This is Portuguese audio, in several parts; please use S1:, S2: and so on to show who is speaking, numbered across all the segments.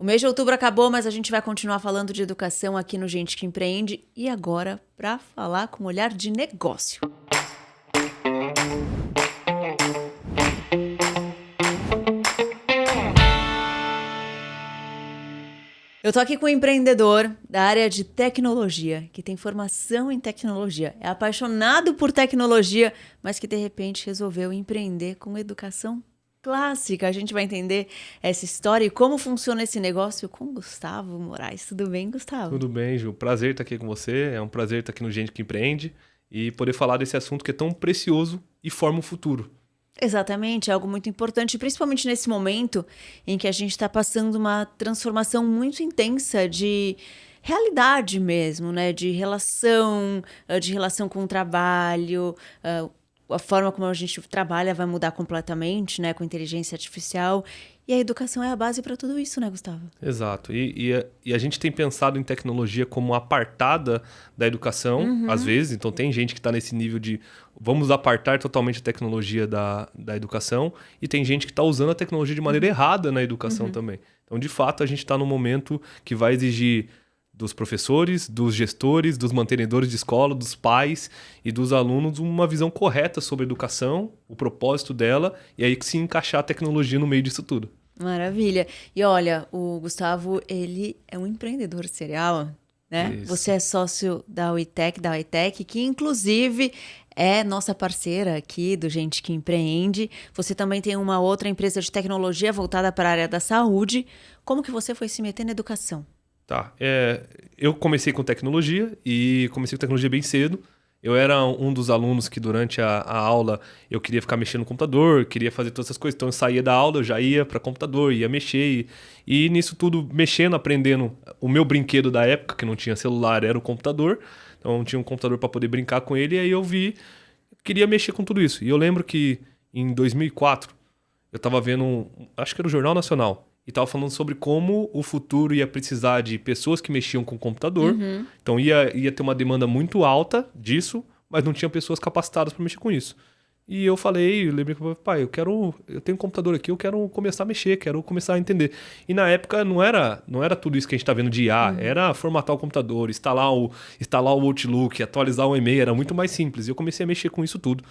S1: O mês de outubro acabou, mas a gente vai continuar falando de educação aqui no Gente que Empreende e agora para falar com olhar de negócio. Eu tô aqui com um empreendedor da área de tecnologia, que tem formação em tecnologia, é apaixonado por tecnologia, mas que de repente resolveu empreender com educação clássica. A gente vai entender essa história e como funciona esse negócio com Gustavo Moraes. Tudo bem, Gustavo?
S2: Tudo bem, Ju. Prazer estar aqui com você. É um prazer estar aqui no Gente que Empreende e poder falar desse assunto que é tão precioso e forma o futuro.
S1: Exatamente, é algo muito importante, principalmente nesse momento em que a gente está passando uma transformação muito intensa de realidade mesmo, né? De relação com o trabalho, a forma como a gente trabalha vai mudar completamente, né? Com inteligência artificial. E a educação é a base para tudo isso, né, Gustavo?
S2: Exato. E a gente tem pensado em tecnologia como apartada da educação, às vezes. Então, tem gente que está nesse nível de vamos apartar totalmente a tecnologia da educação. E tem gente que está usando a tecnologia de maneira errada na educação também. Então, de fato, a gente está num momento que vai exigir dos professores, dos gestores, dos mantenedores de escola, dos pais e dos alunos uma visão correta sobre a educação, o propósito dela, e aí que se encaixar a tecnologia no meio disso tudo.
S1: Maravilha. E olha, o Gustavo, ele é um empreendedor serial, né?
S2: Isso.
S1: Você é sócio da UITEC, que inclusive é nossa parceira aqui do Gente que Empreende. Você também tem uma outra empresa de tecnologia voltada para a área da saúde. Como que você foi se meter na educação?
S2: Tá. Eu comecei com tecnologia e comecei com tecnologia bem cedo. Eu era um dos alunos que durante a aula eu queria ficar mexendo no computador, queria fazer todas essas coisas. Então eu saía da aula, eu já ia para computador, ia mexer. E nisso tudo, mexendo, aprendendo. O meu brinquedo da época, que não tinha celular, era o computador. Então eu tinha um computador para poder brincar com ele. E aí eu queria mexer com tudo isso. E eu lembro que em 2004, eu estava vendo, acho que era o Jornal Nacional. E estava falando sobre como o futuro ia precisar de pessoas que mexiam com o computador. Então ia ter uma demanda muito alta disso, mas não tinha pessoas capacitadas para mexer com isso. E eu lembrei para o pai, eu tenho um computador aqui, eu quero começar a mexer, quero começar a entender. E na época não era tudo isso que a gente está vendo de IA, era formatar o computador, instalar o Outlook, atualizar o e-mail, era muito mais simples. E eu comecei a mexer com isso tudo.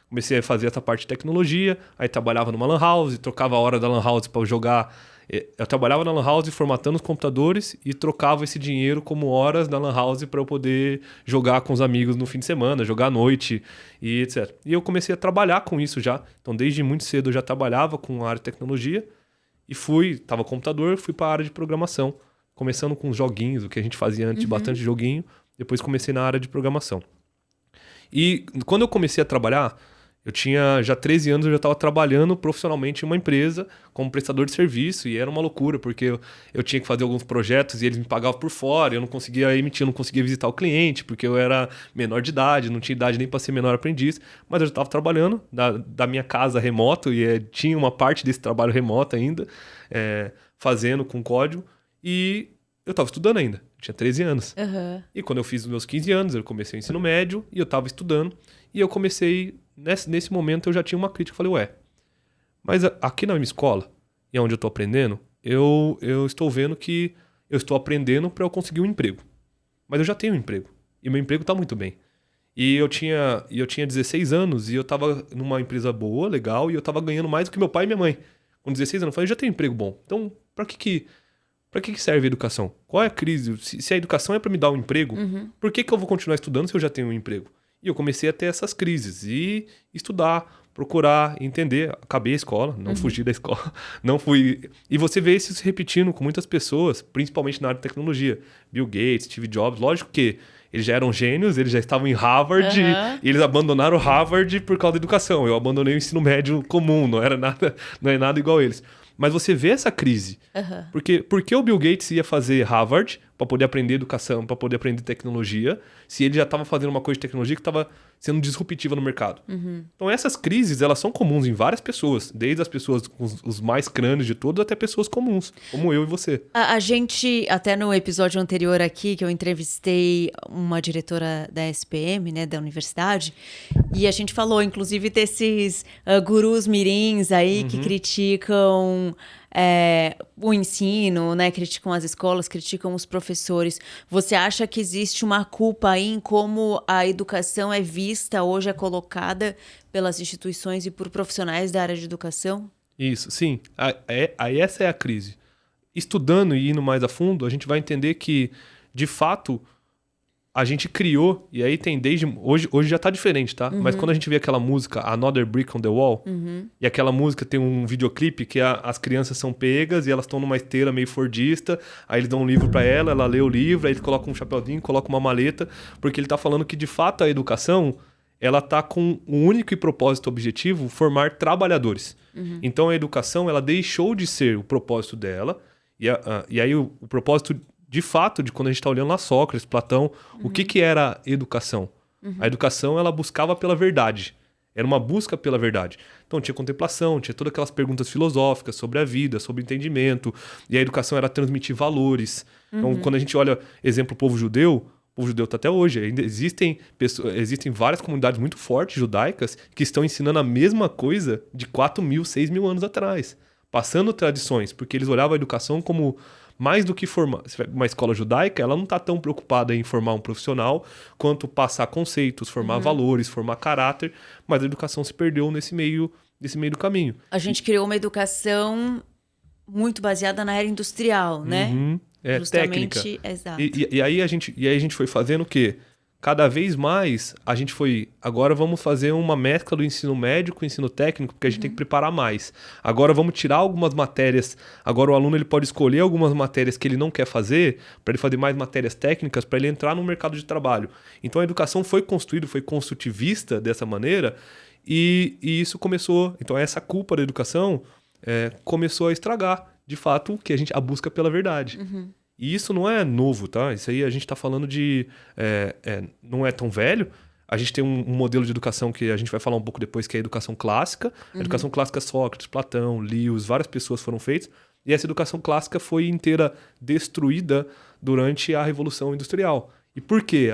S2: Comecei a fazer essa parte de tecnologia, aí trabalhava numa lan house, trocava a hora da lan house para jogar. Eu trabalhava na lan house formatando os computadores e trocava esse dinheiro como horas na lan house para eu poder jogar com os amigos no fim de semana, jogar à noite e etc. E eu comecei a trabalhar com isso já. Então, desde muito cedo eu já trabalhava com a área de tecnologia e estava com computador, fui para a área de programação. Começando com os joguinhos, o que a gente fazia antes, bastante joguinho. Depois comecei na área de programação. E quando eu comecei a trabalhar, eu tinha já 13 anos, eu já estava trabalhando profissionalmente em uma empresa como prestador de serviço e era uma loucura, porque eu tinha que fazer alguns projetos e eles me pagavam por fora, eu não conseguia emitir, eu não conseguia visitar o cliente, porque eu era menor de idade, não tinha idade nem para ser menor aprendiz, mas eu já estava trabalhando da minha casa remoto e tinha uma parte desse trabalho remoto ainda, fazendo com código, e eu estava estudando ainda, eu tinha 13 anos. E quando eu fiz os meus 15 anos, eu comecei o ensino médio e eu estava estudando, e eu comecei... Nesse momento eu já tinha uma crítica. Eu falei, mas aqui na minha escola, e onde eu estou aprendendo, eu estou vendo que eu estou aprendendo para eu conseguir um emprego. Mas eu já tenho um emprego. E meu emprego está muito bem. E eu tinha 16 anos e eu estava numa empresa boa, legal, e eu estava ganhando mais do que meu pai e minha mãe. Com 16 anos, eu falei, eu já tenho um emprego bom. Então, para que serve a educação? Qual é a crise? Se a educação é para me dar um emprego, por que eu vou continuar estudando se eu já tenho um emprego? E eu comecei a ter essas crises e estudar, procurar, entender. Acabei a escola, não fugi da escola, não fui... E você vê isso se repetindo com muitas pessoas, principalmente na área de tecnologia. Bill Gates, Steve Jobs, lógico que eles já eram gênios, eles já estavam em Harvard e eles abandonaram Harvard por causa da educação. Eu abandonei o ensino médio comum, não é nada igual a eles. Mas você vê essa crise. Porque o Bill Gates ia fazer Harvard para poder aprender educação, para poder aprender tecnologia, se ele já estava fazendo uma coisa de tecnologia que estava sendo disruptiva no mercado. Então essas crises, elas são comuns em várias pessoas, desde as pessoas com os mais crânios de todos até pessoas comuns, como eu e você.
S1: A gente, até no episódio anterior aqui, que eu entrevistei uma diretora da SPM, né, da universidade, e a gente falou, inclusive, desses gurus mirins aí que criticam o ensino, né, criticam as escolas, criticam os professores. Você acha que existe uma culpa aí em como a educação é vista hoje, é colocada pelas instituições e por profissionais da área de educação?
S2: Isso, sim. Aí essa é a crise. Estudando e indo mais a fundo, a gente vai entender que, de fato, a gente criou, e aí tem desde... Hoje já tá diferente, tá? Mas quando a gente vê aquela música, Another Brick on the Wall, e aquela música tem um videoclipe que as crianças são pegas e elas estão numa esteira meio fordista, aí eles dão um livro pra ela lê o livro, aí ele coloca um chapeuzinho, coloca uma maleta, porque ele tá falando que, de fato, a educação, ela tá com um único e propósito objetivo, formar trabalhadores. Então, a educação, ela deixou de ser o propósito dela, e aí o propósito... De fato, de quando a gente está olhando lá Sócrates, Platão, o que era educação? A educação, ela buscava pela verdade. Era uma busca pela verdade. Então tinha contemplação, tinha todas aquelas perguntas filosóficas sobre a vida, sobre o entendimento. E a educação era transmitir valores. Então quando a gente olha, exemplo, o povo judeu está até hoje. Ainda existem várias comunidades muito fortes judaicas que estão ensinando a mesma coisa de 4.000, 6.000 anos atrás. Passando tradições, porque eles olhavam a educação como... Mais do que formar uma escola judaica, ela não está tão preocupada em formar um profissional quanto passar conceitos, formar valores, formar caráter, mas a educação se perdeu nesse meio do caminho.
S1: A gente criou uma educação muito baseada na era industrial, né?
S2: Técnica.
S1: Exato.
S2: E aí a gente foi fazendo o quê? Cada vez mais a gente foi... Agora vamos fazer uma mescla do ensino médio com o ensino técnico, porque a gente tem que preparar mais. Agora vamos tirar algumas matérias. Agora o aluno ele pode escolher algumas matérias que ele não quer fazer, para ele fazer mais matérias técnicas, para ele entrar no mercado de trabalho. Então a educação foi construída, foi construtivista dessa maneira, e isso começou... Então essa culpa da educação começou a estragar, de fato, a busca pela verdade. E isso não é novo, tá? Isso aí a gente está falando de... não é tão velho. A gente tem um modelo de educação que a gente vai falar um pouco depois, que é a educação clássica. A educação clássica, Sócrates, Platão, Lewis, várias pessoas foram feitas. E essa educação clássica foi inteira destruída durante a Revolução Industrial. E por quê?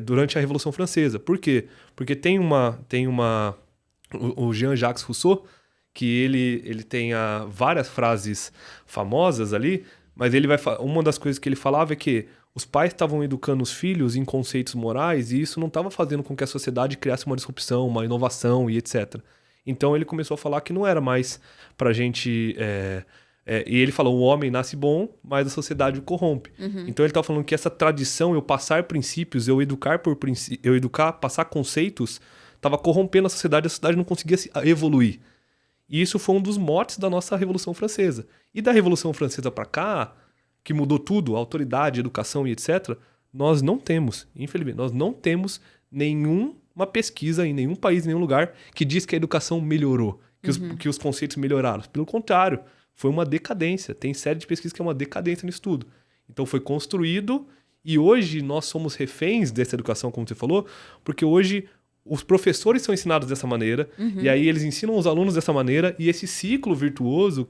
S2: Durante a Revolução Francesa. Por quê? Porque tem o Jean-Jacques Rousseau, que ele tem várias frases famosas ali, mas uma das coisas que ele falava é que os pais estavam educando os filhos em conceitos morais e isso não estava fazendo com que a sociedade criasse uma disrupção, uma inovação e etc. Então ele começou a falar que não era mais pra gente... e ele falou, o homem nasce bom, mas a sociedade o corrompe. Então ele estava falando que essa tradição, eu passar princípios, eu educar, passar conceitos, estava corrompendo a sociedade não conseguia evoluir. E isso foi um dos motes da nossa Revolução Francesa. E da Revolução Francesa para cá, que mudou tudo, autoridade, educação e etc., nós não temos, infelizmente, nós não temos nenhuma pesquisa em nenhum país, em nenhum lugar, que diz que a educação melhorou, que os conceitos melhoraram. Pelo contrário, foi uma decadência. Tem série de pesquisas que é uma decadência nisso tudo. Então foi construído e hoje nós somos reféns dessa educação, como você falou, porque hoje... Os professores são ensinados dessa maneira, e aí eles ensinam os alunos dessa maneira, e esse ciclo virtuoso,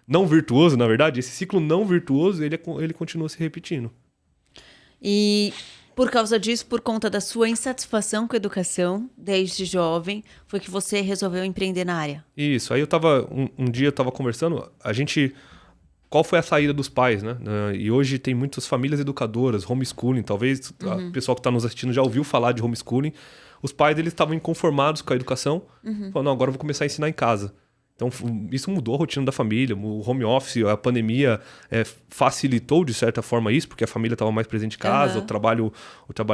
S2: não virtuoso, na verdade, esse ciclo não virtuoso, ele continua se repetindo.
S1: E por causa disso, por conta da sua insatisfação com a educação, desde jovem, foi que você resolveu empreender na área? Isso,
S2: aí um dia eu estava conversando, qual foi a saída dos pais, né? E hoje tem muitas famílias educadoras, homeschooling, talvez o pessoal que está nos assistindo já ouviu falar de homeschooling. Os pais eles estavam inconformados com a educação, falaram, não, agora eu vou começar a ensinar em casa. Então isso mudou a rotina da família, o home office, a pandemia facilitou de certa forma isso, porque a família estava mais presente em casa, o trabalho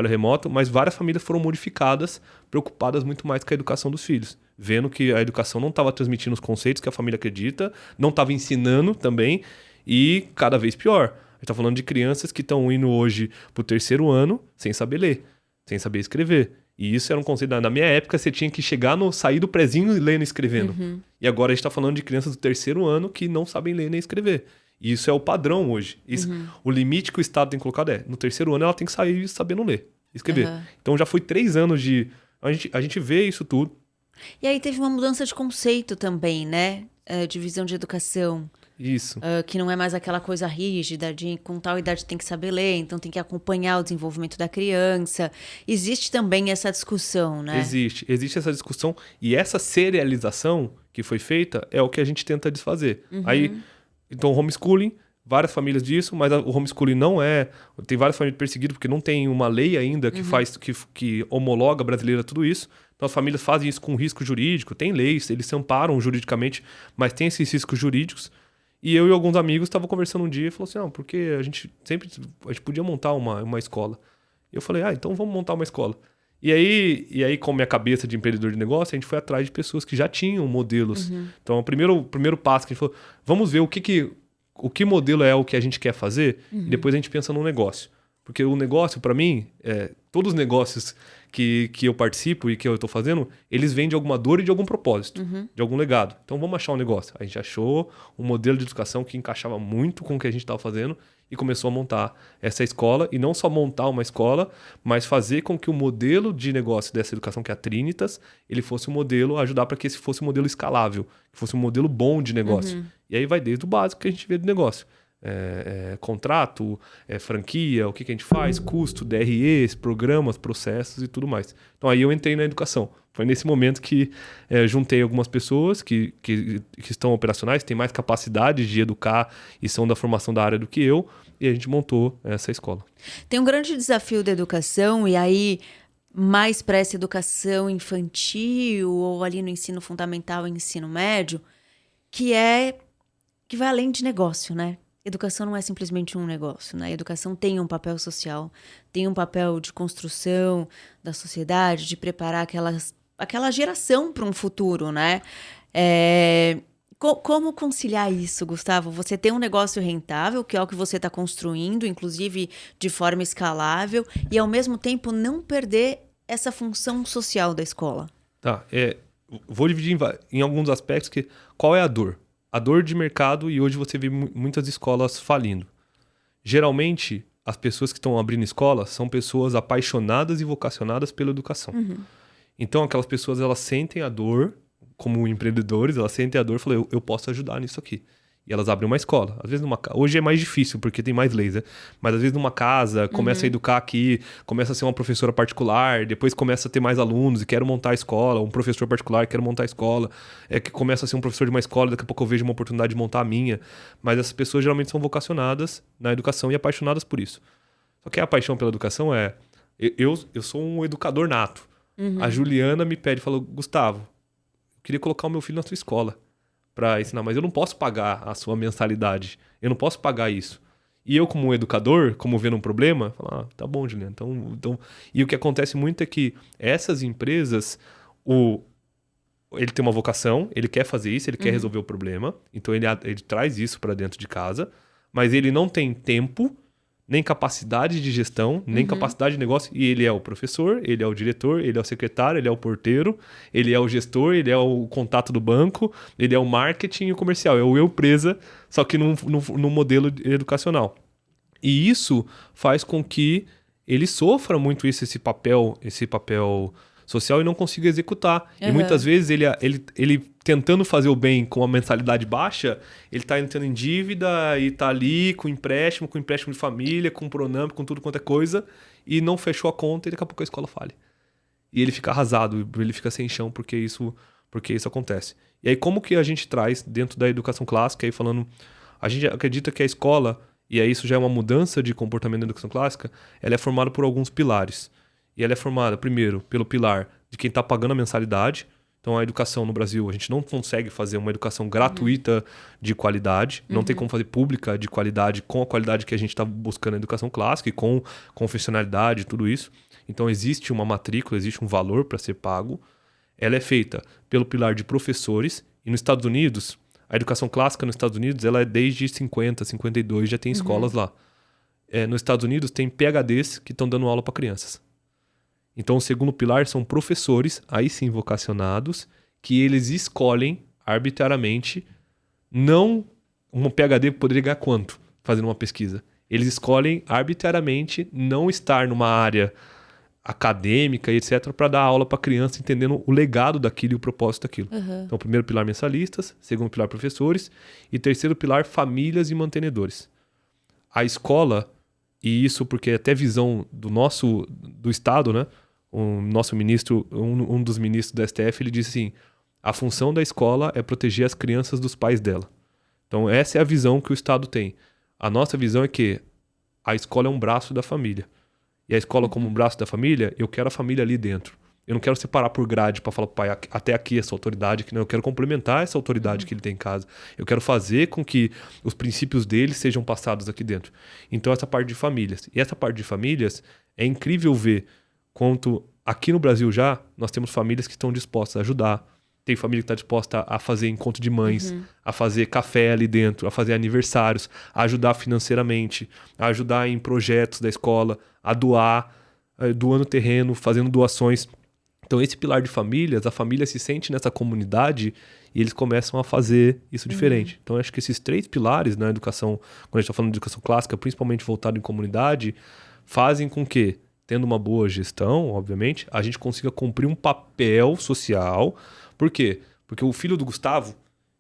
S2: remoto, mas várias famílias foram modificadas, preocupadas muito mais com a educação dos filhos, vendo que a educação não estava transmitindo os conceitos que a família acredita, não estava ensinando também, e cada vez pior. A gente está falando de crianças que estão indo hoje para o 3º ano sem saber ler, sem saber escrever. E isso era um conceito... Na minha época, você tinha que sair do prezinho lendo e escrevendo. E agora a gente está falando de crianças do 3º ano que não sabem ler nem escrever. E isso é o padrão hoje. O limite que o Estado tem colocado no 3º ano ela tem que sair sabendo ler e escrever. Então já foi 3 anos de A gente vê isso tudo.
S1: E aí teve uma mudança de conceito também, né? De visão de educação.
S2: Isso.
S1: Que não é mais aquela coisa rígida de com tal idade tem que saber ler, então tem que acompanhar o desenvolvimento da criança. Existe também essa discussão, né?
S2: Existe essa discussão e essa serialização que foi feita é o que a gente tenta desfazer. Aí, então, homeschooling, várias famílias disso, mas o homeschooling não é... Tem várias famílias perseguidas porque não tem uma lei ainda que faz, que homologa brasileira tudo isso. Então, as famílias fazem isso com risco jurídico, tem leis, eles se amparam juridicamente, mas tem esses riscos jurídicos. E eu e alguns amigos estavam conversando um dia e falou assim, não, porque a gente podia montar uma escola. E eu falei, então vamos montar uma escola. E aí, com a minha cabeça de empreendedor de negócio, a gente foi atrás de pessoas que já tinham modelos. Então, o primeiro passo que a gente falou, vamos ver o que modelo é o que a gente quer fazer, e depois a gente pensa no negócio. Porque o negócio, para mim, todos os negócios que eu participo e que eu estou fazendo, eles vêm de alguma dor e de algum propósito, de algum legado. Então vamos achar um negócio. A gente achou um modelo de educação que encaixava muito com o que a gente estava fazendo e começou a montar essa escola. E não só montar uma escola, mas fazer com que o modelo de negócio dessa educação, que é a Trinitas, ele fosse um modelo, ajudar para que esse fosse um modelo escalável, que fosse um modelo bom de negócio. E aí vai desde o básico que a gente vê do negócio. Contrato, franquia, o que a gente faz, custo, DREs, programas, processos e tudo mais. Então aí eu entrei na educação. Foi nesse momento que juntei algumas pessoas que estão operacionais, têm mais capacidade de educar e são da formação da área do que eu, e a gente montou essa escola.
S1: Tem um grande desafio da educação, e aí mais para essa educação infantil ou ali no ensino fundamental e ensino médio, que vai além de negócio, né? Educação não é simplesmente um negócio, né? A educação tem um papel social, tem um papel de construção da sociedade, de preparar aquela geração para um futuro, né? Como conciliar isso, Gustavo? Você tem um negócio rentável, que é o que você está construindo, inclusive de forma escalável, e ao mesmo tempo não perder essa função social da escola.
S2: Tá, vou dividir em alguns aspectos qual é a dor? A dor de mercado, e hoje você vê muitas escolas falindo. Geralmente, as pessoas que estão abrindo escola são pessoas apaixonadas e vocacionadas pela educação. Então, aquelas pessoas, elas sentem a dor, como empreendedores, elas sentem a dor e falam, eu posso ajudar nisso aqui. E elas abrem uma escola. Às vezes hoje é mais difícil, porque tem mais leis, né? Mas às vezes numa casa, começa a educar aqui, começa a ser uma professora particular, depois começa a ter mais alunos e quero montar a escola, um professor particular, quero montar a escola, que começa a ser um professor de uma escola, daqui a pouco eu vejo uma oportunidade de montar a minha. Mas essas pessoas geralmente são vocacionadas na educação e apaixonadas por isso. Só que a paixão pela educação eu sou um educador nato. A Juliana me pede, falou, Gustavo, eu queria colocar o meu filho na sua escola para ensinar, mas eu não posso pagar a sua mensalidade. Eu não posso pagar isso. E eu, como educador, como vendo um problema, falo, tá bom, Juliana. Então... E o que acontece muito é que essas empresas, ele tem uma vocação, ele quer fazer isso, ele quer resolver o problema, então ele traz isso para dentro de casa, mas ele não tem tempo, nem capacidade de gestão, nem capacidade de negócio, e ele é o professor, ele é o diretor, ele é o secretário, ele é o porteiro, ele é o gestor, ele é o contato do banco, ele é o marketing e o comercial, é o eu presa, só que num modelo educacional. E isso faz com que ele sofra muito esse papel social e não consiga executar. E muitas vezes ele tentando fazer o bem com a mensalidade baixa, ele tá entrando em dívida e tá ali com empréstimo de família, com Pronamp, com tudo quanto é coisa, e não fechou a conta e daqui a pouco a escola falha. E ele fica arrasado, ele fica sem chão porque isso acontece. E aí como que a gente traz dentro da educação clássica, aí falando, a gente acredita que a escola, e aí isso já é uma mudança de comportamento da educação clássica, ela é formada por alguns pilares. E ela é formada, primeiro, pelo pilar de quem está pagando a mensalidade. Então, a educação no Brasil, a gente não consegue fazer uma educação gratuita de qualidade. Não tem como fazer pública de qualidade com a qualidade que a gente está buscando na educação clássica e com confessionalidade e tudo isso. Então, existe uma matrícula, existe um valor para ser pago. Ela é feita pelo pilar de professores. E nos Estados Unidos, a educação clássica nos Estados Unidos, ela é desde 50, 52, já tem escolas lá. Nos Estados Unidos, tem PhDs que estão dando aula para crianças. Então, o segundo pilar são professores, aí sim vocacionados, que eles escolhem arbitrariamente, não um PhD poderia ganhar quanto fazendo uma pesquisa. Eles escolhem arbitrariamente não estar numa área acadêmica e etc., para dar aula para a criança, entendendo o legado daquilo e o propósito daquilo. Então, primeiro pilar, mensalistas. Segundo pilar, professores. E terceiro pilar, famílias e mantenedores. A escola, e isso porque é até visão do Estado, né? O nosso ministro, um dos ministros do STF, ele disse assim, a função da escola é proteger as crianças dos pais dela. Então, essa é a visão que o Estado tem. A nossa visão é que a escola é um braço da família. E a escola como um braço da família, eu quero a família ali dentro. Eu não quero separar por grade para falar pro pai, até aqui essa autoridade, que não, eu quero complementar essa autoridade que ele tem em casa. Eu quero fazer com que os princípios dele sejam passados aqui dentro. Então, essa parte de famílias. E essa parte de famílias, é incrível ver quanto aqui no Brasil já, nós temos famílias que estão dispostas a ajudar. Tem família que está disposta a fazer encontro de mães, a fazer café ali dentro, a fazer aniversários, a ajudar financeiramente, a ajudar em projetos da escola, a doar, doando terreno, fazendo doações. Então, esse pilar de famílias, a família se sente nessa comunidade e eles começam a fazer isso diferente. Então, eu acho que esses 3 pilares na educação, quando a gente está falando de educação clássica, principalmente voltado em comunidade, fazem com que, tendo uma boa gestão, obviamente, a gente consiga cumprir um papel social. Por quê? Porque o filho do Gustavo,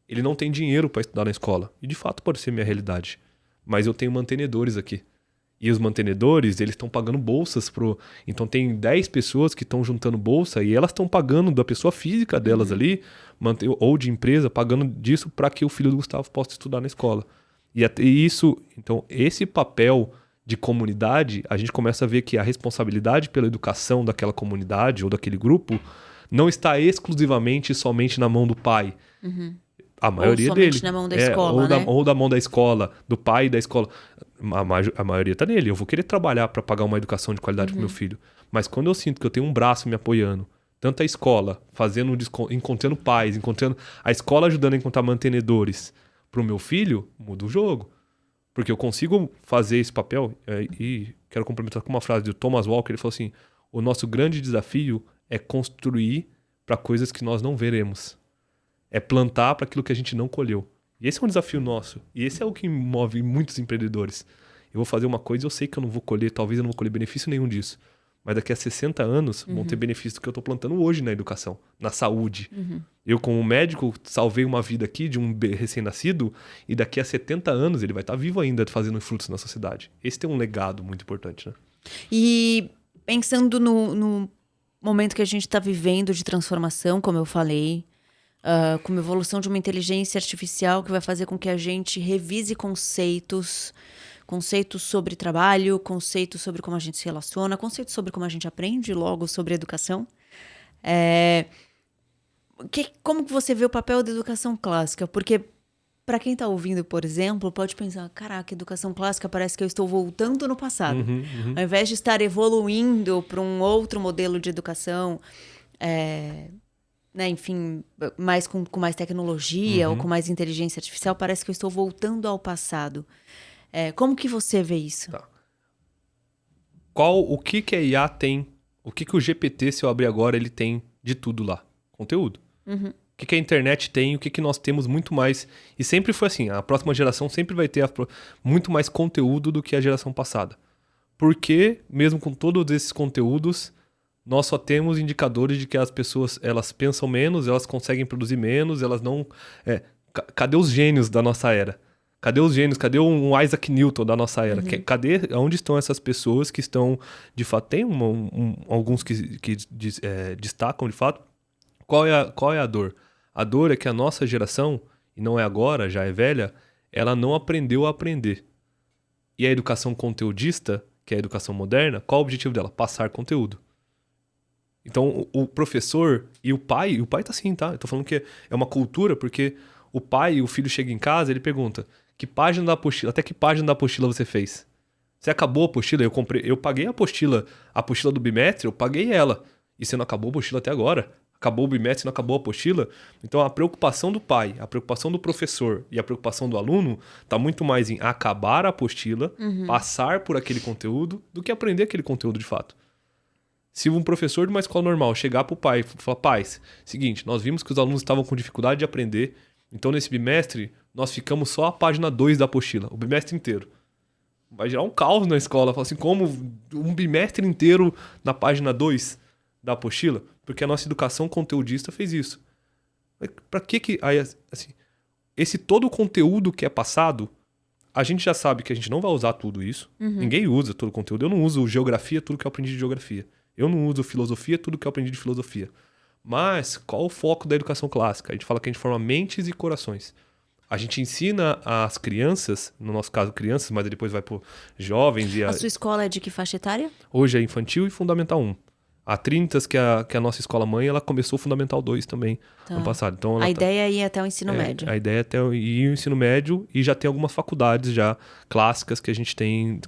S2: ele não tem dinheiro para estudar na escola. E de fato pode ser minha realidade. Mas eu tenho mantenedores aqui. E os mantenedores, eles estão pagando bolsas pro... Então tem 10 pessoas que estão juntando bolsa e elas estão pagando da pessoa física delas ali, ou de empresa, pagando disso para que o filho do Gustavo possa estudar na escola. E isso, então, esse papel de comunidade, a gente começa a ver que a responsabilidade pela educação daquela comunidade ou daquele grupo não está exclusivamente somente na mão do pai. A maioria dele. Ou somente
S1: na mão da escola, né?
S2: Ou da mão da escola, do pai e da escola. A maioria está nele. Eu vou querer trabalhar para pagar uma educação de qualidade para meu filho. Mas quando eu sinto que eu tenho um braço me apoiando, tanto a escola, encontrando pais, encontrando a escola ajudando a encontrar mantenedores para o meu filho, muda o jogo. Porque eu consigo fazer esse papel, e quero complementar com uma frase do Thomas Walker, ele falou assim, o nosso grande desafio é construir para coisas que nós não veremos. É plantar para aquilo que a gente não colheu. E esse é um desafio nosso. E esse é o que move muitos empreendedores. Eu vou fazer uma coisa e eu sei que eu não vou colher, talvez eu não vou colher benefício nenhum disso. Mas daqui a 60 anos vão ter benefício do que eu estou plantando hoje na educação, na saúde. Eu, como médico, salvei uma vida aqui de um recém-nascido e daqui a 70 anos ele vai estar vivo ainda fazendo frutos na sociedade. Esse tem um legado muito importante, né?
S1: E pensando no momento que a gente está vivendo de transformação, como eu falei, com a evolução de uma inteligência artificial que vai fazer com que a gente revise conceitos sobre trabalho, conceitos sobre como a gente se relaciona, conceitos sobre como a gente aprende, logo sobre educação. Como que você vê o papel da educação clássica? Porque para quem está ouvindo, por exemplo, pode pensar, caraca, educação clássica parece que eu estou voltando no passado. Ao invés de estar evoluindo para um outro modelo de educação, né, enfim, com mais tecnologia ou com mais inteligência artificial, parece que eu estou voltando ao passado. Como que você vê isso?
S2: Tá. O que a IA tem? O que o GPT, se eu abrir agora, ele tem de tudo lá? Conteúdo. O que a internet tem? O que nós temos muito mais? E sempre foi assim, a próxima geração sempre vai ter muito mais conteúdo do que a geração passada. Porque, mesmo com todos esses conteúdos, nós só temos indicadores de que as pessoas, elas pensam menos, elas conseguem produzir menos, elas não... Cadê os gênios da nossa era? Cadê os gênios? Cadê um Isaac Newton da nossa era? Onde estão essas pessoas que estão, de fato, tem alguns que destacam, de fato. Qual é a dor? A dor é que a nossa geração, e não é agora, já é velha, ela não aprendeu a aprender. E a educação conteudista, que é a educação moderna, qual é o objetivo dela? Passar conteúdo. Então, o professor e o pai tá assim, tá? Eu tô falando que é uma cultura, porque o pai, o filho chega em casa, ele pergunta, até que página da apostila você fez? Você acabou a apostila? Eu paguei a apostila do bimestre, eu paguei ela. E você não acabou a apostila até agora? Acabou o bimestre e não acabou a apostila? Então, a preocupação do pai, a preocupação do professor e a preocupação do aluno tá muito mais em acabar a apostila, passar por aquele conteúdo, do que aprender aquele conteúdo de fato. Se um professor de uma escola normal chegar pro pai e falar, pais, seguinte, nós vimos que os alunos estavam com dificuldade de aprender, então nesse bimestre nós ficamos só a página 2 da apostila, o bimestre inteiro. vai gerar um caos na escola. Fala assim, como um bimestre inteiro na página 2 da apostila? Porque a nossa educação conteudista fez isso. Pra que aí, assim, esse todo o conteúdo que é passado, a gente já sabe que a gente não vai usar tudo isso. Ninguém usa todo o conteúdo. Eu não uso geografia, tudo que eu aprendi de geografia. Eu não uso filosofia, tudo que eu aprendi de filosofia. Mas qual o foco da educação clássica? A gente fala que a gente forma mentes e corações. A gente ensina as crianças, no nosso caso crianças, mas depois vai para jovens.
S1: A sua escola é de que faixa etária?
S2: Hoje é infantil e fundamental 1. A Trintas, que é a nossa escola mãe, ela começou o fundamental 2 também, ano passado. Então,
S1: a ideia é ir até o ensino médio.
S2: A ideia é até ir o ensino médio, e já tem algumas faculdades já clássicas que a gente tem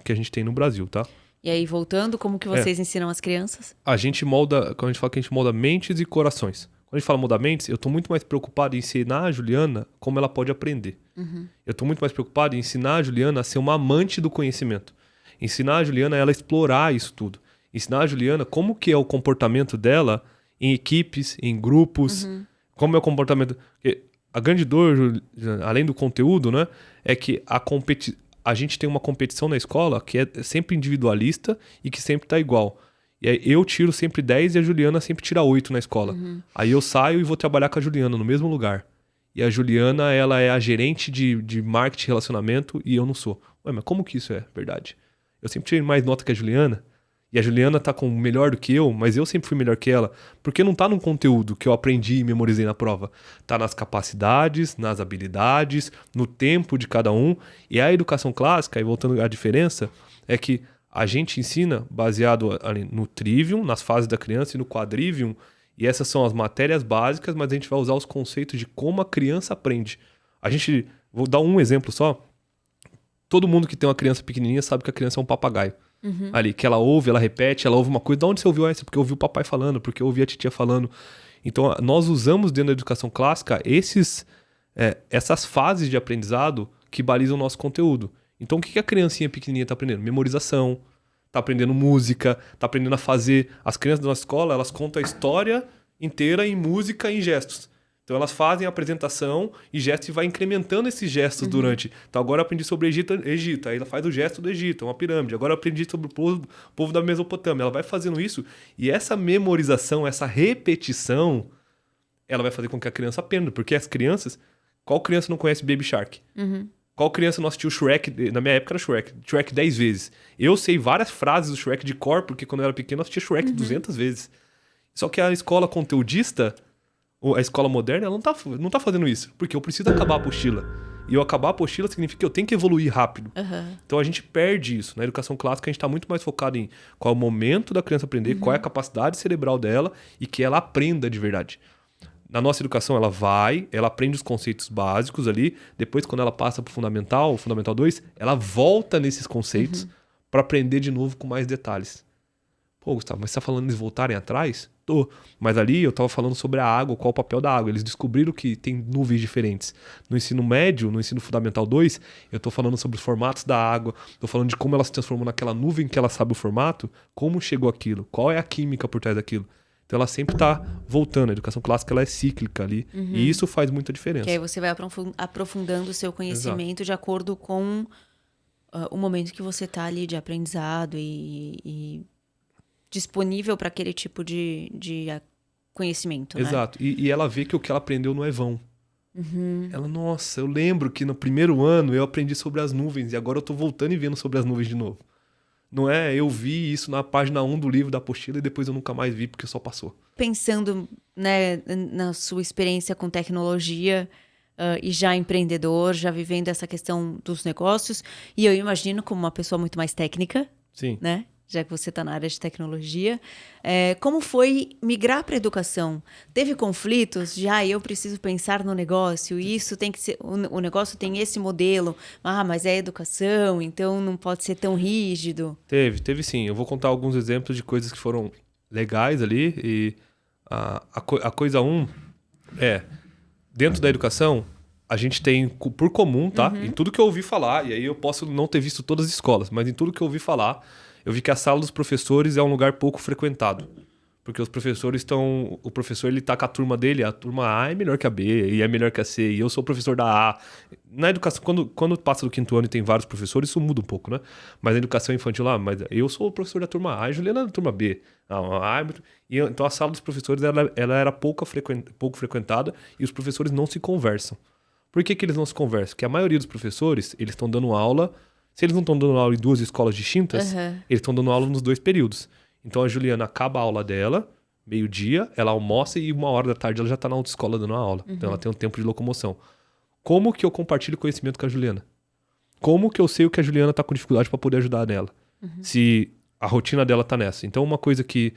S2: no Brasil, tá?
S1: E aí, voltando, como que vocês ensinam as crianças?
S2: A gente molda, quando a gente fala que a gente molda mentes e corações. Quando a gente fala moldar mentes, eu estou muito mais preocupado em ensinar a Juliana como ela pode aprender. Eu estou muito mais preocupado em ensinar a Juliana a ser uma amante do conhecimento. Ensinar a Juliana a ela explorar isso tudo. Ensinar a Juliana como que é o comportamento dela em equipes, em grupos, como é o comportamento... Porque a grande dor, além do conteúdo, né, é que a gente tem uma competição na escola que é sempre individualista e que sempre tá igual. E aí eu tiro sempre 10 e a Juliana sempre tira 8 na escola. Aí eu saio e vou trabalhar com a Juliana no mesmo lugar. E a Juliana, ela é a gerente de marketing e relacionamento e eu não sou. Ué, mas como que isso é verdade? Eu sempre tirei mais nota que a Juliana. E a Juliana tá com melhor do que eu, mas eu sempre fui melhor que ela. Porque não tá num conteúdo que eu aprendi e memorizei na prova. Tá nas capacidades, nas habilidades, no tempo de cada um. E a educação clássica, e voltando à diferença, é que a gente ensina baseado ali no trivium, nas fases da criança, e no quadrivium. E essas são as matérias básicas, mas a gente vai usar os conceitos de como a criança aprende. Vou dar um exemplo só. Todo mundo que tem uma criança pequenininha sabe que a criança é um papagaio. Ali, que ela ouve, ela repete, ela ouve uma coisa. De onde você ouviu essa? Porque eu ouvi o papai falando, porque eu ouvi a titia falando. Então, nós usamos dentro da educação clássica essas fases de aprendizado que balizam o nosso conteúdo. Então, o que a criancinha pequenininha está aprendendo? Memorização, está aprendendo música, está aprendendo a fazer... As crianças da nossa escola, elas contam a história inteira em música e em gestos. Então, elas fazem a apresentação e gestos e vai incrementando esses gestos durante... Então, agora eu aprendi sobre Egito. Aí ela faz o gesto do Egito, é uma pirâmide. Agora eu aprendi sobre o povo da Mesopotâmia. Ela vai fazendo isso e essa memorização, essa repetição, ela vai fazer com que a criança aprenda. Porque as crianças... Qual criança não conhece Baby Shark? Qual criança não assistiu Shrek? Na minha época era Shrek 10 vezes. Eu sei várias frases do Shrek de cor, porque quando eu era pequeno eu assistia Shrek 200 vezes. Só que a escola conteudista, ou a escola moderna, ela não tá fazendo isso. Porque eu preciso acabar a apostila. E eu acabar a apostila significa que eu tenho que evoluir rápido. Então a gente perde isso. Na educação clássica a gente está muito mais focado em qual é o momento da criança aprender, qual é a capacidade cerebral dela e que ela aprenda de verdade. Na nossa educação, ela aprende os conceitos básicos ali, depois quando ela passa para o Fundamental 2, ela volta nesses conceitos para aprender de novo com mais detalhes. Pô, Gustavo, mas você está falando eles voltarem atrás? Tô. Mas ali eu estava falando sobre a água, qual o papel da água. Eles descobriram que tem nuvens diferentes. No ensino médio, no ensino fundamental 2, eu estou falando sobre os formatos da água, estou falando de como ela se transformou naquela nuvem que ela sabe o formato, como chegou aquilo, qual é a química por trás daquilo. Então ela sempre está voltando. A educação clássica ela é cíclica ali. E isso faz muita diferença.
S1: Que aí você vai aprofundando o seu conhecimento de acordo com o momento que você está ali de aprendizado e disponível para aquele tipo de conhecimento, né?
S2: Exato. E ela vê que o que ela aprendeu não é vão. Ela, nossa, eu lembro que no primeiro ano eu aprendi sobre as nuvens e agora eu estou voltando e vendo sobre as nuvens de novo. Não é, eu vi isso na página 1 do livro da apostila e depois eu nunca mais vi porque só passou.
S1: Pensando, né, na sua experiência com tecnologia e já empreendedor, já vivendo essa questão dos negócios, e eu imagino como uma pessoa muito mais técnica,
S2: Sim.
S1: Né? Já que você está na área de tecnologia, como foi migrar para a educação? Teve conflitos? Eu preciso pensar no negócio, isso tem que ser, o negócio tem esse modelo, mas é educação, então não pode ser tão rígido.
S2: Teve sim. Eu vou contar alguns exemplos de coisas que foram legais ali, e a coisa dentro da educação, a gente tem por comum, tá? Em tudo que eu ouvi falar, e aí eu posso não ter visto todas as escolas, mas em tudo que eu ouvi falar, eu vi que a sala dos professores é um lugar pouco frequentado. Porque os professores estão... O professor, ele tá com a turma dele, a turma A é melhor que a B, e é melhor que a C, e eu sou o professor da A. Na educação, quando passa do quinto ano e tem vários professores, isso muda um pouco, né? Mas na educação infantil lá, mas eu sou o professor da turma A, a Juliana é da turma B. Então a sala dos professores, ela era pouco frequentada, e os professores não se conversam. Por que eles não se conversam? Porque a maioria dos professores, eles estão dando aula... Se eles não estão dando aula em 2 escolas distintas, eles estão dando aula nos 2 períodos. Então a Juliana acaba a aula dela, meio-dia, ela almoça e 1h da tarde ela já está na outra escola dando aula. Então ela tem um tempo de locomoção. Como que eu compartilho conhecimento com a Juliana? Como que eu sei o que a Juliana está com dificuldade para poder ajudar nela? Se a rotina dela está nessa. Então uma coisa que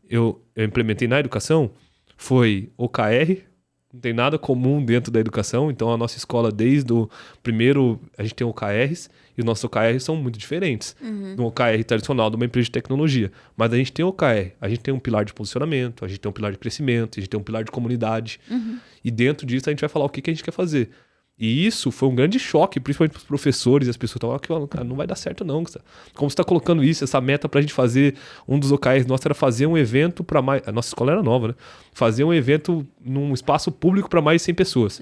S2: eu implementei na educação foi OKR. Não tem nada comum dentro da educação. Então a nossa escola, desde o primeiro, a gente tem OKRs, e os nossos OKRs são muito diferentes do OKR tradicional de uma empresa de tecnologia. Mas a gente tem OKR, a gente tem um pilar de posicionamento, a gente tem um pilar de crescimento, a gente tem um pilar de comunidade. E dentro disso a gente vai falar o que a gente quer fazer. E isso foi um grande choque, principalmente para os professores, e as pessoas estavam falando, cara, não vai dar certo não. Como você está colocando isso, essa meta para a gente fazer, um dos OKRs nossos era fazer um evento para mais... A nossa escola era nova, né? Fazer um evento num espaço público para mais de 100 pessoas.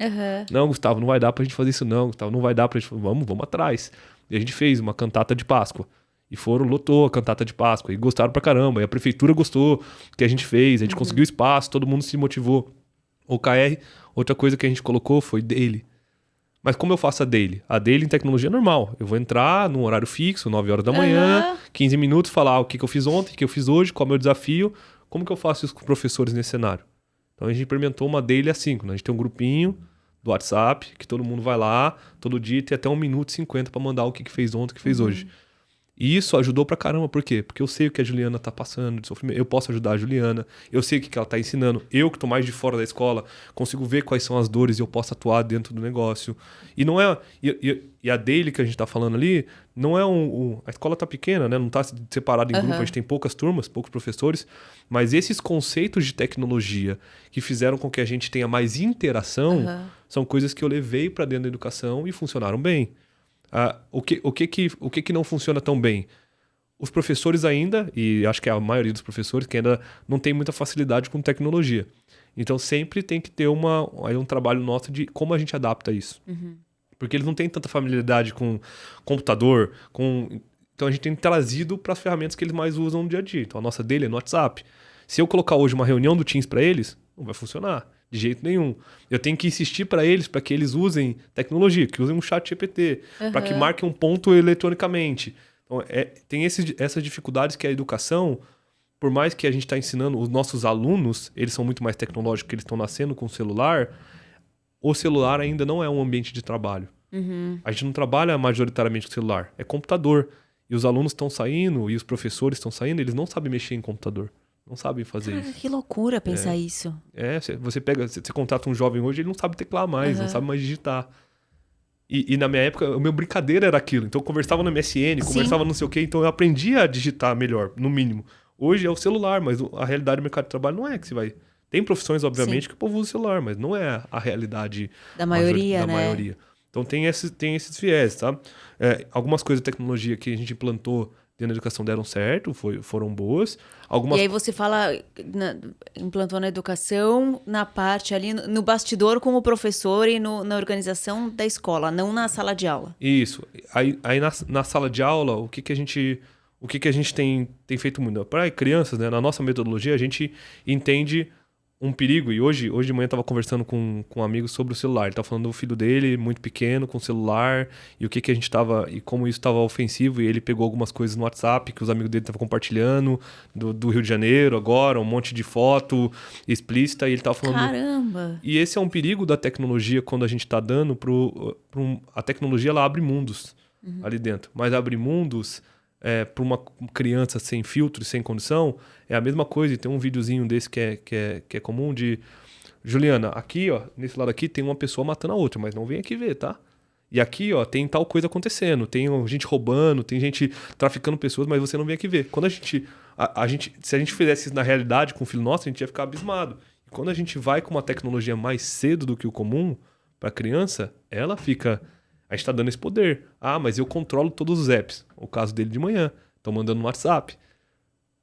S2: Não, Gustavo, não vai dar para a gente fazer isso não, Gustavo, não vai dar para a gente... Vamos atrás. E a gente fez uma cantata de Páscoa. E lotou a cantata de Páscoa. E gostaram pra caramba. E a prefeitura gostou que a gente fez. A gente conseguiu espaço, todo mundo se motivou. OKR, outra coisa que a gente colocou foi daily. Mas como eu faço a daily? A daily em tecnologia é normal. Eu vou entrar num horário fixo, 9h da manhã, 15 minutos, falar o que eu fiz ontem, o que eu fiz hoje, qual é o meu desafio. Como que eu faço isso com professores nesse cenário? Então a gente implementou uma daily assíncrona. A gente tem um grupinho do WhatsApp, que todo mundo vai lá, todo dia tem até 1 minuto e 50 para mandar o que fez ontem, o que fez hoje. E isso ajudou pra caramba. Por quê? Porque eu sei o que a Juliana tá passando de sofrimento. Eu posso ajudar a Juliana. Eu sei o que ela tá ensinando. Eu que tô mais de fora da escola, consigo ver quais são as dores e eu posso atuar dentro do negócio. E não é... E a daily que a gente tá falando ali, não é a escola tá pequena, né? Não tá separada em grupo. A gente tem poucas turmas, poucos professores. Mas esses conceitos de tecnologia que fizeram com que a gente tenha mais interação são coisas que eu levei pra dentro da educação e funcionaram bem. O que não funciona tão bem? Os professores ainda, e acho que é a maioria dos professores, que ainda não tem muita facilidade com tecnologia. Então sempre tem que ter um trabalho nosso de como a gente adapta isso. Porque eles não têm tanta familiaridade com computador, então a gente tem trazido para as ferramentas que eles mais usam no dia a dia. Então a nossa dele é no WhatsApp. Se eu colocar hoje uma reunião do Teams para eles, não vai funcionar. De jeito nenhum. Eu tenho que insistir para eles, para que eles usem tecnologia, que usem um chat GPT, para que marquem um ponto eletronicamente. Então, tem essas dificuldades que a educação, por mais que a gente está ensinando os nossos alunos, eles são muito mais tecnológicos, que eles estão nascendo com o celular ainda não é um ambiente de trabalho. A gente não trabalha majoritariamente com celular, é computador. E os alunos estão saindo, e os professores estão saindo, eles não sabem mexer em computador. Não sabem fazer isso.
S1: Que loucura pensar isso.
S2: Você contrata um jovem hoje, ele não sabe teclar mais, não sabe mais digitar. E na minha época, o meu brincadeira era aquilo. Então eu conversava no MSN, conversava não sei o quê, então eu aprendia a digitar melhor, no mínimo. Hoje é o celular, mas a realidade do mercado de trabalho não é que você vai... Tem profissões, obviamente, que o povo usa o celular, mas não é a realidade
S1: da maioria, né?
S2: Maioria. Então tem esses viés, tá? Algumas coisas de tecnologia que a gente implantou dentro da educação deram certo, foram boas.
S1: E aí você fala, implantou na educação, na parte ali, no bastidor com o professor e na organização da escola, não na sala de aula.
S2: Isso. Aí na sala de aula, o que a gente tem feito muito? Para crianças, né, na nossa metodologia, a gente entende um perigo. E hoje de manhã eu estava conversando com um amigo sobre o celular. Ele estava falando do filho dele, muito pequeno, com o celular, e o que a gente estava... E como isso estava ofensivo, e ele pegou algumas coisas no WhatsApp que os amigos dele estavam compartilhando, do Rio de Janeiro agora, um monte de foto explícita, e ele estava falando...
S1: Caramba!
S2: E esse é um perigo da tecnologia quando a gente está dando a tecnologia, ela abre mundos ali dentro. Mas abre mundos... para uma criança sem filtro, sem condição, é a mesma coisa. E tem um videozinho desse que é comum de... Juliana, aqui, ó, nesse lado aqui tem uma pessoa matando a outra, mas não vem aqui ver, tá? E aqui, ó, tem tal coisa acontecendo, tem gente roubando, tem gente traficando pessoas, mas você não vem aqui ver. Quando se a gente fizesse isso na realidade com o filho nosso, a gente ia ficar abismado. E quando a gente vai com uma tecnologia mais cedo do que o comum para a criança, ela fica... A gente está dando esse poder. Mas eu controlo todos os apps. O caso dele de manhã. Estão mandando no WhatsApp.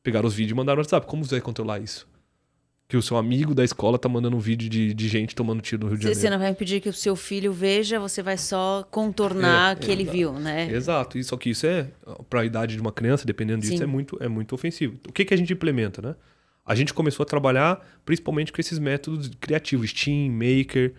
S2: Pegaram os vídeos e mandaram no WhatsApp. Como você vai controlar isso? Que o seu amigo da escola tá mandando um vídeo de gente tomando tiro no Rio de Janeiro.
S1: Você não vai impedir que o seu filho veja, você vai só contornar que ele viu, né?
S2: Exato. Só que isso para a idade de uma criança, dependendo disso, é muito ofensivo. O que a gente implementa, né? A gente começou a trabalhar principalmente com esses métodos criativos, Steam, Maker,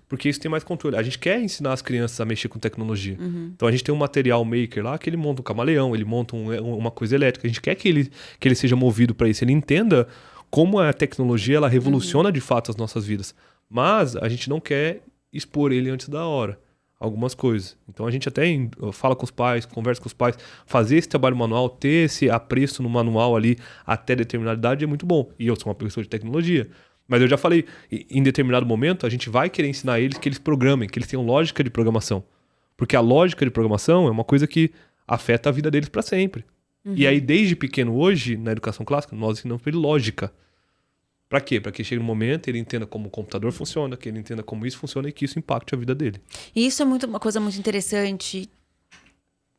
S2: porque isso tem mais controle. A gente quer ensinar as crianças a mexer com tecnologia. Então a gente tem um material Maker lá que ele monta um camaleão, ele monta uma coisa elétrica. A gente quer que ele seja movido para isso, ele entenda como a tecnologia ela revoluciona de fato as nossas vidas. Mas a gente não quer expor ele antes da hora. Algumas coisas. Então a gente até fala com os pais, conversa com os pais, fazer esse trabalho manual, ter esse apreço no manual ali até determinada idade é muito bom. E eu sou uma pessoa de tecnologia. Mas eu já falei, em determinado momento a gente vai querer ensinar eles que eles programem, que eles tenham lógica de programação. Porque a lógica de programação é uma coisa que afeta a vida deles para sempre. E aí desde pequeno hoje, na educação clássica, nós ensinamos para ele lógica. Para quê? Para que chegue um momento ele entenda como o computador funciona, que ele entenda como isso funciona e que isso impacte a vida dele.
S1: E isso é uma coisa muito interessante,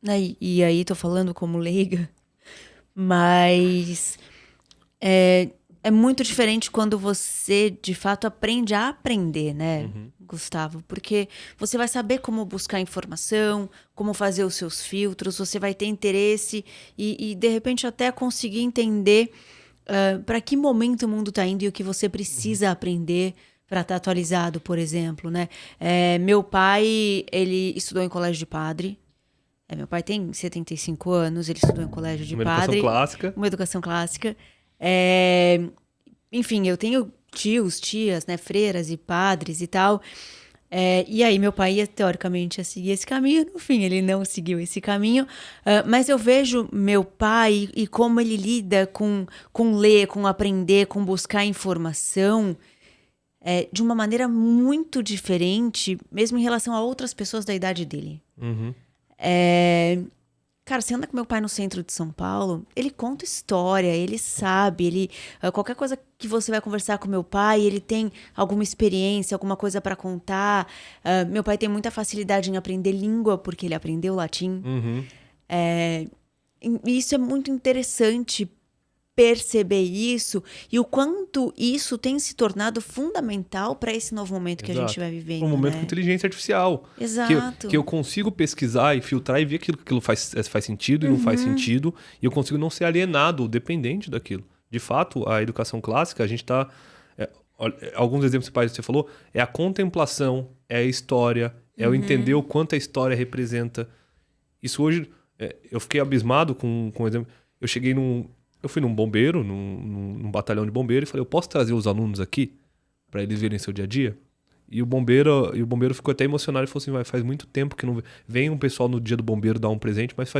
S1: né? E aí tô falando como leiga, mas é muito diferente quando você, de fato, aprende a aprender, né, Gustavo? Porque você vai saber como buscar informação, como fazer os seus filtros, você vai ter interesse e de repente, até conseguir entender para que momento o mundo está indo e o que você precisa aprender para estar atualizado, por exemplo, né? Meu pai, ele estudou em colégio de padre. Meu pai tem 75 anos, ele estudou em colégio de padre. Uma educação clássica. Enfim, eu tenho tios, tias, né? Freiras e padres e tal. E aí meu pai ia, teoricamente, seguir esse caminho. No fim, ele não seguiu esse caminho. Mas eu vejo meu pai e como ele lida com ler, com aprender, com buscar informação de uma maneira muito diferente, mesmo em relação a outras pessoas da idade dele. Cara, você anda com meu pai no centro de São Paulo, ele conta história, ele sabe, qualquer coisa que você vai conversar com meu pai, ele tem alguma experiência, alguma coisa para contar. Meu pai tem muita facilidade em aprender língua, porque ele aprendeu latim. E isso é muito interessante, perceber isso e o quanto isso tem se tornado fundamental para esse novo momento que a gente vai vivendo.
S2: Um momento com inteligência artificial.
S1: Exato.
S2: Que eu consigo pesquisar e filtrar e ver que aquilo faz sentido e não faz sentido. E eu consigo não ser alienado ou dependente daquilo. De fato, a educação clássica, a gente está... alguns exemplos que você falou, é a contemplação, é a história, é o entender o quanto a história representa. Isso hoje... eu fiquei abismado com um exemplo. Eu fui num bombeiro, num batalhão de bombeiro e falei, eu posso trazer os alunos aqui para eles verem seu dia a dia? E o bombeiro ficou até emocionado e falou assim, faz muito tempo que não vem um pessoal no dia do bombeiro dar um presente, mas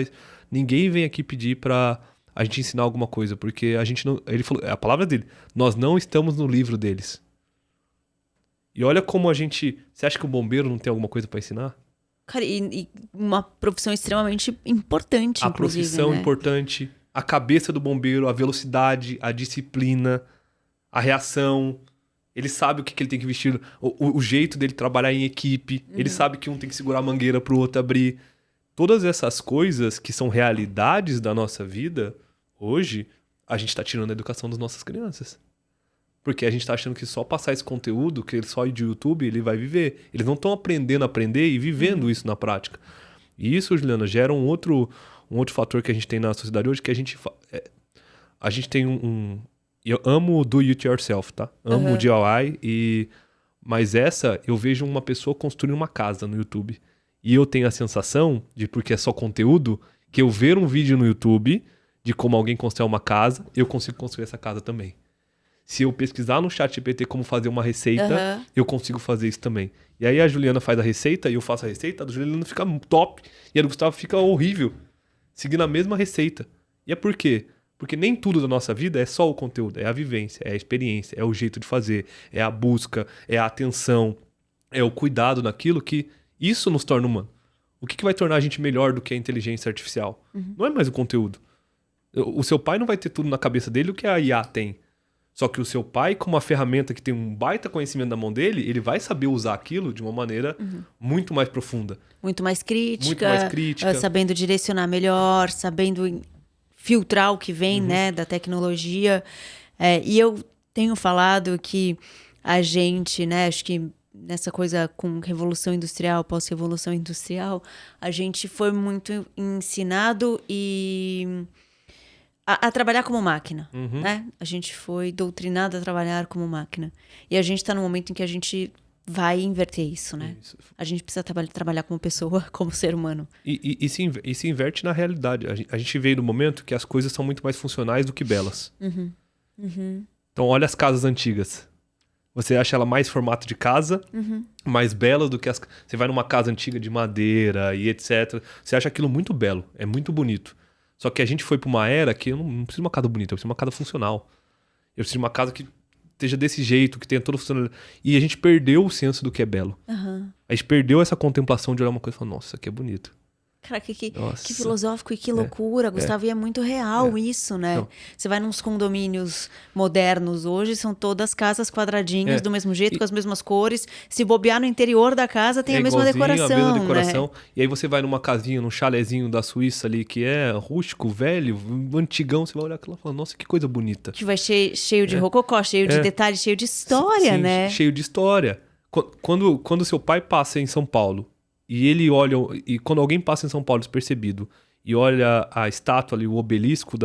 S2: ninguém vem aqui pedir para a gente ensinar alguma coisa, porque a gente não... Ele falou, é a palavra dele, nós não estamos no livro deles. E olha como a gente... Você acha que o bombeiro não tem alguma coisa para ensinar?
S1: Cara, e uma profissão extremamente importante,
S2: a profissão importante... A cabeça do bombeiro, a velocidade, a disciplina, a reação. Ele sabe o que ele tem que vestir, o jeito dele trabalhar em equipe. Ele sabe que um tem que segurar a mangueira para o outro abrir. Todas essas coisas que são realidades da nossa vida, hoje, a gente está tirando a educação das nossas crianças. Porque a gente está achando que só passar esse conteúdo, que ele só ir de YouTube, ele vai viver. Eles não estão aprendendo a aprender e vivendo isso na prática. E isso, Juliana, gera um outro fator que a gente tem na sociedade hoje, que a gente tem eu amo o do it yourself, tá? Amo o DIY, mas eu vejo uma pessoa construindo uma casa no YouTube. E eu tenho a sensação de, porque é só conteúdo, que eu ver um vídeo no YouTube de como alguém constrói uma casa, eu consigo construir essa casa também. Se eu pesquisar no ChatGPT como fazer uma receita, eu consigo fazer isso também. E aí a Juliana faz a receita e eu faço a receita, a do Juliana fica top e a do Gustavo fica horrível. Seguindo a mesma receita. E é por quê? Porque nem tudo da nossa vida é só o conteúdo, é a vivência, é a experiência, é o jeito de fazer, é a busca, é a atenção, é o cuidado naquilo que isso nos torna humano. O que vai tornar a gente melhor do que a inteligência artificial? Não é mais o conteúdo. O seu pai não vai ter tudo na cabeça dele o que a IA tem. Só que o seu pai, com uma ferramenta que tem um baita conhecimento na mão dele, ele vai saber usar aquilo de uma maneira muito mais profunda.
S1: Muito mais crítica. Sabendo direcionar melhor, sabendo filtrar o que vem, né, da tecnologia. E eu tenho falado que a gente, né, acho que nessa coisa com Revolução Industrial, pós-Revolução Industrial, a gente foi muito ensinado a trabalhar como máquina, né? A gente foi doutrinado a trabalhar como máquina. E a gente está num momento em que a gente vai inverter isso, né? Isso. A gente precisa trabalhar como pessoa, como ser humano.
S2: E se inverte na realidade. A gente veio no momento que as coisas são muito mais funcionais do que belas. Então, olha as casas antigas. Você acha ela mais formato de casa, mais bela do que as... Você vai numa casa antiga de madeira e etc. Você acha aquilo muito belo, é muito bonito. Só que a gente foi para uma era que eu não preciso de uma casa bonita, eu preciso de uma casa funcional. Eu preciso de uma casa que esteja desse jeito, que tenha toda a funcionalidade. E a gente perdeu o senso do que é belo. A gente perdeu essa contemplação de olhar uma coisa e falar, nossa, isso aqui é bonito.
S1: Cara, que filosófico e que loucura, Gustavo. E é muito real isso, né? Então, você vai nos condomínios modernos hoje, são todas casas quadradinhas, do mesmo jeito, com as mesmas cores. Se bobear no interior da casa, tem a mesma decoração. A mesma decoração.
S2: Né? E aí você vai numa casinha, num chalezinho da Suíça ali, que é rústico, velho, antigão, você vai olhar aquilo e falar, nossa, que coisa bonita.
S1: Que vai cheio de rococó, cheio de detalhes, cheio de história, sim, né?
S2: Cheio de história. Quando seu pai passa em São Paulo, e ele olha, e quando alguém passa em São Paulo despercebido e olha a estátua ali, o obelisco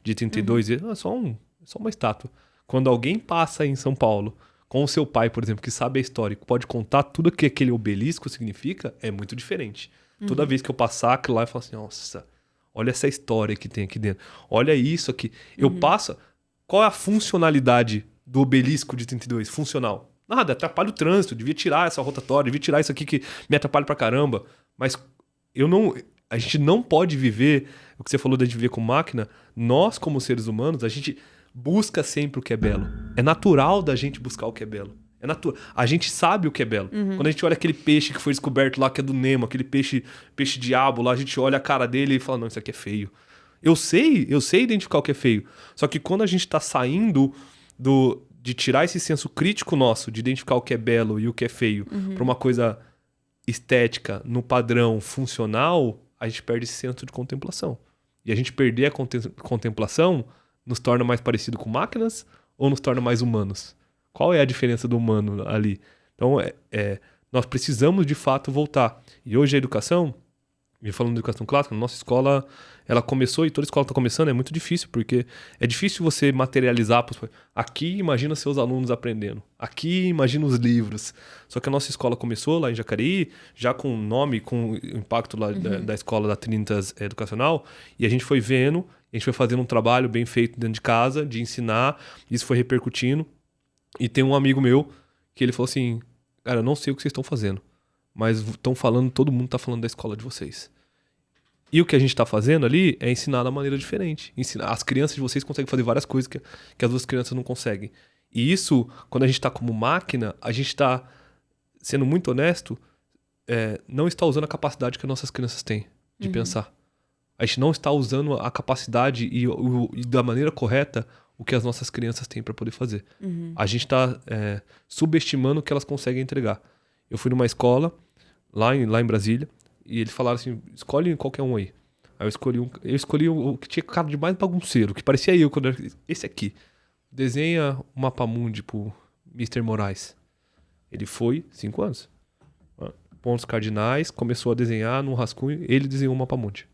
S2: de 32, e é só uma estátua. Quando alguém passa em São Paulo com o seu pai, por exemplo, que sabe a história, que pode contar tudo o que aquele obelisco significa, é muito diferente. Toda vez que eu passar aquilo lá, eu falo assim, nossa, olha essa história que tem aqui dentro. Olha isso aqui. Eu passo... Qual é a funcionalidade do obelisco de 32? Funcional. Nada, atrapalha o trânsito, devia tirar essa rotatória, devia tirar isso aqui que me atrapalha pra caramba. Mas a gente não pode viver, o que você falou de viver com máquina, nós como seres humanos, a gente busca sempre o que é belo. É natural da gente buscar o que é belo. A gente sabe o que é belo. Quando a gente olha aquele peixe que foi descoberto lá, que é do Nemo, aquele peixe diabo lá, a gente olha a cara dele e fala, não, isso aqui é feio. Eu sei identificar o que é feio. Só que quando a gente tá saindo de tirar esse senso crítico nosso, de identificar o que é belo e o que é feio, para uma coisa estética, no padrão funcional, a gente perde esse senso de contemplação. E a gente perder a contemplação nos torna mais parecido com máquinas ou nos torna mais humanos? Qual é a diferença do humano ali? Então, nós precisamos de fato voltar. E hoje a educação, e falando de educação clássica, a nossa escola, ela começou, e toda escola está começando, é muito difícil, porque é difícil você materializar. Aqui, imagina seus alunos aprendendo. Aqui, imagina os livros. Só que a nossa escola começou lá em Jacareí, já com nome, com o impacto lá da escola da Trinitas Educacional, e a gente foi vendo, a gente foi fazendo um trabalho bem feito dentro de casa, de ensinar, isso foi repercutindo. E tem um amigo meu que ele falou assim, cara, eu não sei o que vocês estão fazendo, mas estão falando, todo mundo está falando da escola de vocês. E o que a gente está fazendo ali é ensinar da maneira diferente. As crianças de vocês conseguem fazer várias coisas que as outras crianças não conseguem. E isso, quando a gente está como máquina, a gente está, sendo muito honesto, não está usando a capacidade que as nossas crianças têm de pensar. A gente não está usando a capacidade e da maneira correta o que as nossas crianças têm para poder fazer. A gente está subestimando o que elas conseguem entregar. Eu fui numa escola, lá em Brasília, e eles falaram assim, escolhe qualquer um aí. Aí eu escolhi o que tinha cara de mais bagunceiro, que parecia eu quando era... Esse aqui. Desenha o mapa mundi pro Mr. Moraes. Ele foi 5 anos. Pontos cardinais, começou a desenhar num rascunho, ele desenhou o mapa mundi.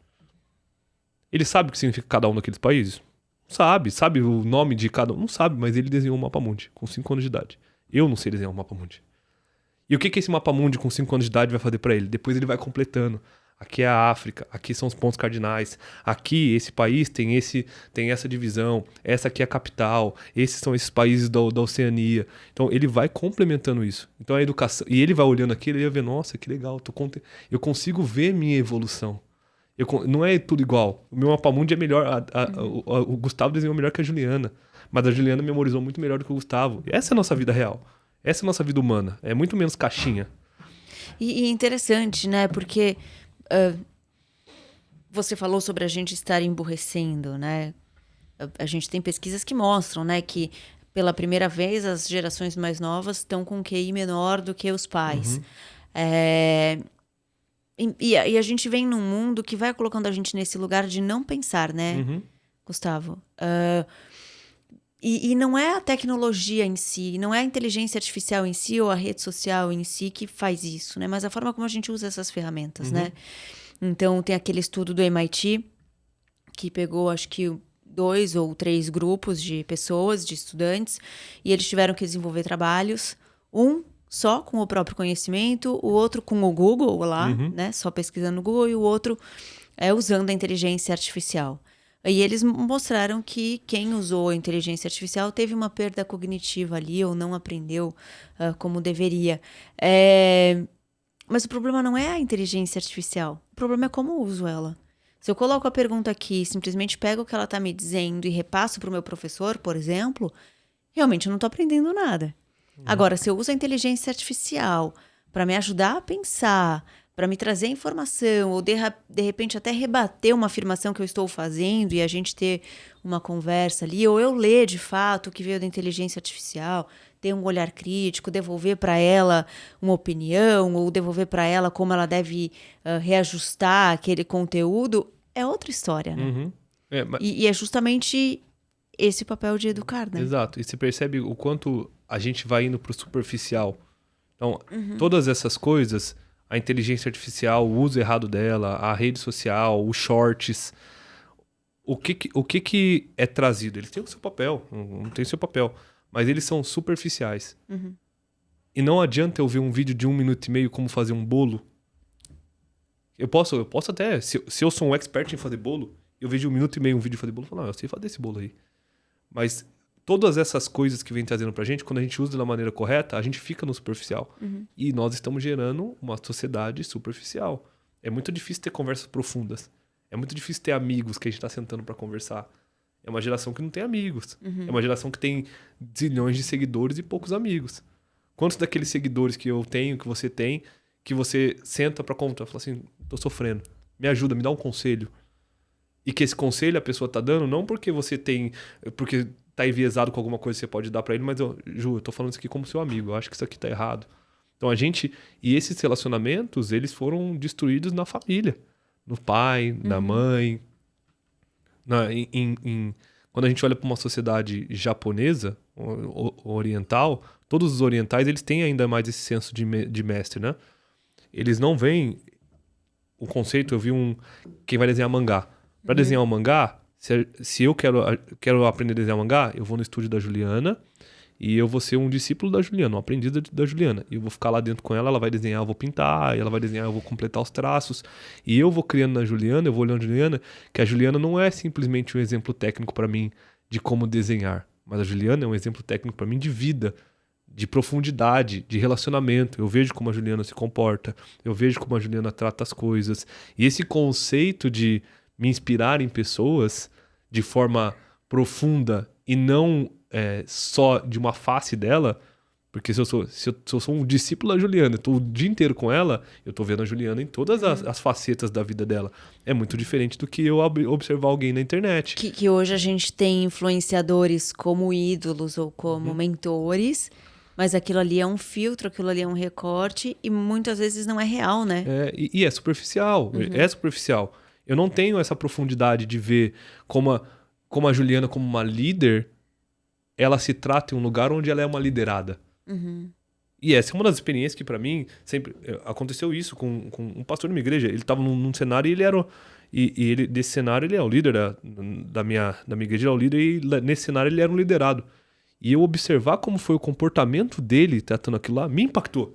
S2: Ele sabe o que significa cada um daqueles países? Sabe o nome de cada um? Não sabe, mas ele desenhou um mapa mundi com 5 anos de idade. Eu não sei desenhar um mapa mundi. E o que esse mapa mundi com 5 anos de idade vai fazer para ele? Depois ele vai completando. Aqui é a África, aqui são os pontos cardinais, aqui esse país tem essa divisão, essa aqui é a capital, esses são esses países da Oceania. Então ele vai complementando isso. Então a educação, e ele vai olhando aquilo e ele vai ver, nossa, que legal, eu consigo ver minha evolução. Não é tudo igual. O meu mapa mundi é melhor, o Gustavo desenhou melhor que a Juliana, mas a Juliana memorizou muito melhor do que o Gustavo. E essa é a nossa vida real. Essa é a nossa vida humana. É muito menos caixinha.
S1: E interessante, né? Porque você falou sobre a gente estar emburrecendo, né? A gente tem pesquisas que mostram, né? Que pela primeira vez as gerações mais novas estão com QI menor do que os pais. E a gente vem num mundo que vai colocando a gente nesse lugar de não pensar, né? Gustavo. E não é a tecnologia em si, não é a inteligência artificial em si ou a rede social em si que faz isso, né? Mas a forma como a gente usa essas ferramentas, né? Então, tem aquele estudo do MIT que pegou, acho que 2 ou 3 grupos de pessoas, de estudantes, e eles tiveram que desenvolver trabalhos, um só com o próprio conhecimento, o outro com o Google lá, né? Só pesquisando no Google, e o outro usando a inteligência artificial. E eles mostraram que quem usou a inteligência artificial teve uma perda cognitiva ali, ou não aprendeu como deveria. Mas o problema não é a inteligência artificial. O problema é como eu uso ela. Se eu coloco a pergunta aqui, simplesmente pego o que ela está me dizendo e repasso para o meu professor, por exemplo, realmente eu não estou aprendendo nada. Agora, se eu uso a inteligência artificial para me ajudar a pensar, para me trazer informação, ou de repente até rebater uma afirmação que eu estou fazendo e a gente ter uma conversa ali, ou eu ler de fato o que veio da inteligência artificial, ter um olhar crítico, devolver para ela uma opinião, ou devolver para ela como ela deve reajustar aquele conteúdo, é outra história, né? E é justamente esse o papel de educar, né?
S2: Exato. E você percebe o quanto a gente vai indo pro superficial. Então, todas essas coisas, a inteligência artificial, o uso errado dela, a rede social, os shorts, o que é trazido? Eles têm o seu papel, não tem o seu papel, mas eles são superficiais. E não adianta eu ver um vídeo de 1 minuto e meio como fazer um bolo. Eu posso até, se eu sou um expert em fazer bolo, eu vejo 1 minuto e meio um vídeo de fazer bolo e falo, eu sei fazer esse bolo aí. Mas todas essas coisas que vem trazendo pra gente, quando a gente usa da maneira correta, a gente fica no superficial. E nós estamos gerando uma sociedade superficial. É muito difícil ter conversas profundas. É muito difícil ter amigos que a gente tá sentando pra conversar. É uma geração que não tem amigos. É uma geração que tem zilhões de seguidores e poucos amigos. Quantos daqueles seguidores que eu tenho, que você senta pra contar, fala assim, tô sofrendo, me ajuda, me dá um conselho. E que esse conselho a pessoa tá dando, não porque porque tá enviesado com alguma coisa que você pode dar pra ele, mas eu tô falando isso aqui como seu amigo, eu acho que isso aqui tá errado. Então e esses relacionamentos, eles foram destruídos na família, no pai, na mãe. Quando a gente olha para uma sociedade japonesa, oriental, todos os orientais, eles têm ainda mais esse senso de mestre, né? Eles não veem o conceito, eu vi quem vai desenhar mangá. Para desenhar um mangá, se eu quero aprender a desenhar mangá, eu vou no estúdio da Juliana e eu vou ser um discípulo da Juliana, um aprendiz da Juliana. E eu vou ficar lá dentro com ela vai desenhar, eu vou pintar, ela vai desenhar, eu vou completar os traços. E eu vou criando na Juliana, eu vou olhando a Juliana, que a Juliana não é simplesmente um exemplo técnico para mim de como desenhar, mas a Juliana é um exemplo técnico para mim de vida, de profundidade, de relacionamento. Eu vejo como a Juliana se comporta, eu vejo como a Juliana trata as coisas. E esse conceito de me inspirar em pessoas de forma profunda e não só de uma face dela, porque se eu sou um discípulo da Juliana, eu tô o dia inteiro com ela, eu tô vendo a Juliana em todas as facetas da vida dela. É muito diferente do que eu observar alguém na internet.
S1: Que hoje a gente tem influenciadores como ídolos ou como mentores, mas aquilo ali é um filtro, aquilo ali é um recorte e muitas vezes não é real, né?
S2: E é superficial, é superficial. Eu não tenho essa profundidade de ver como a Juliana, como uma líder, ela se trata em um lugar onde ela é uma liderada. E essa é uma das experiências que, pra mim, sempre aconteceu isso com um pastor de uma igreja. Ele tava num cenário e ele era... desse cenário, ele é o líder da minha igreja, ele é o líder, e nesse cenário ele era um liderado. E eu observar como foi o comportamento dele tratando aquilo lá, me impactou.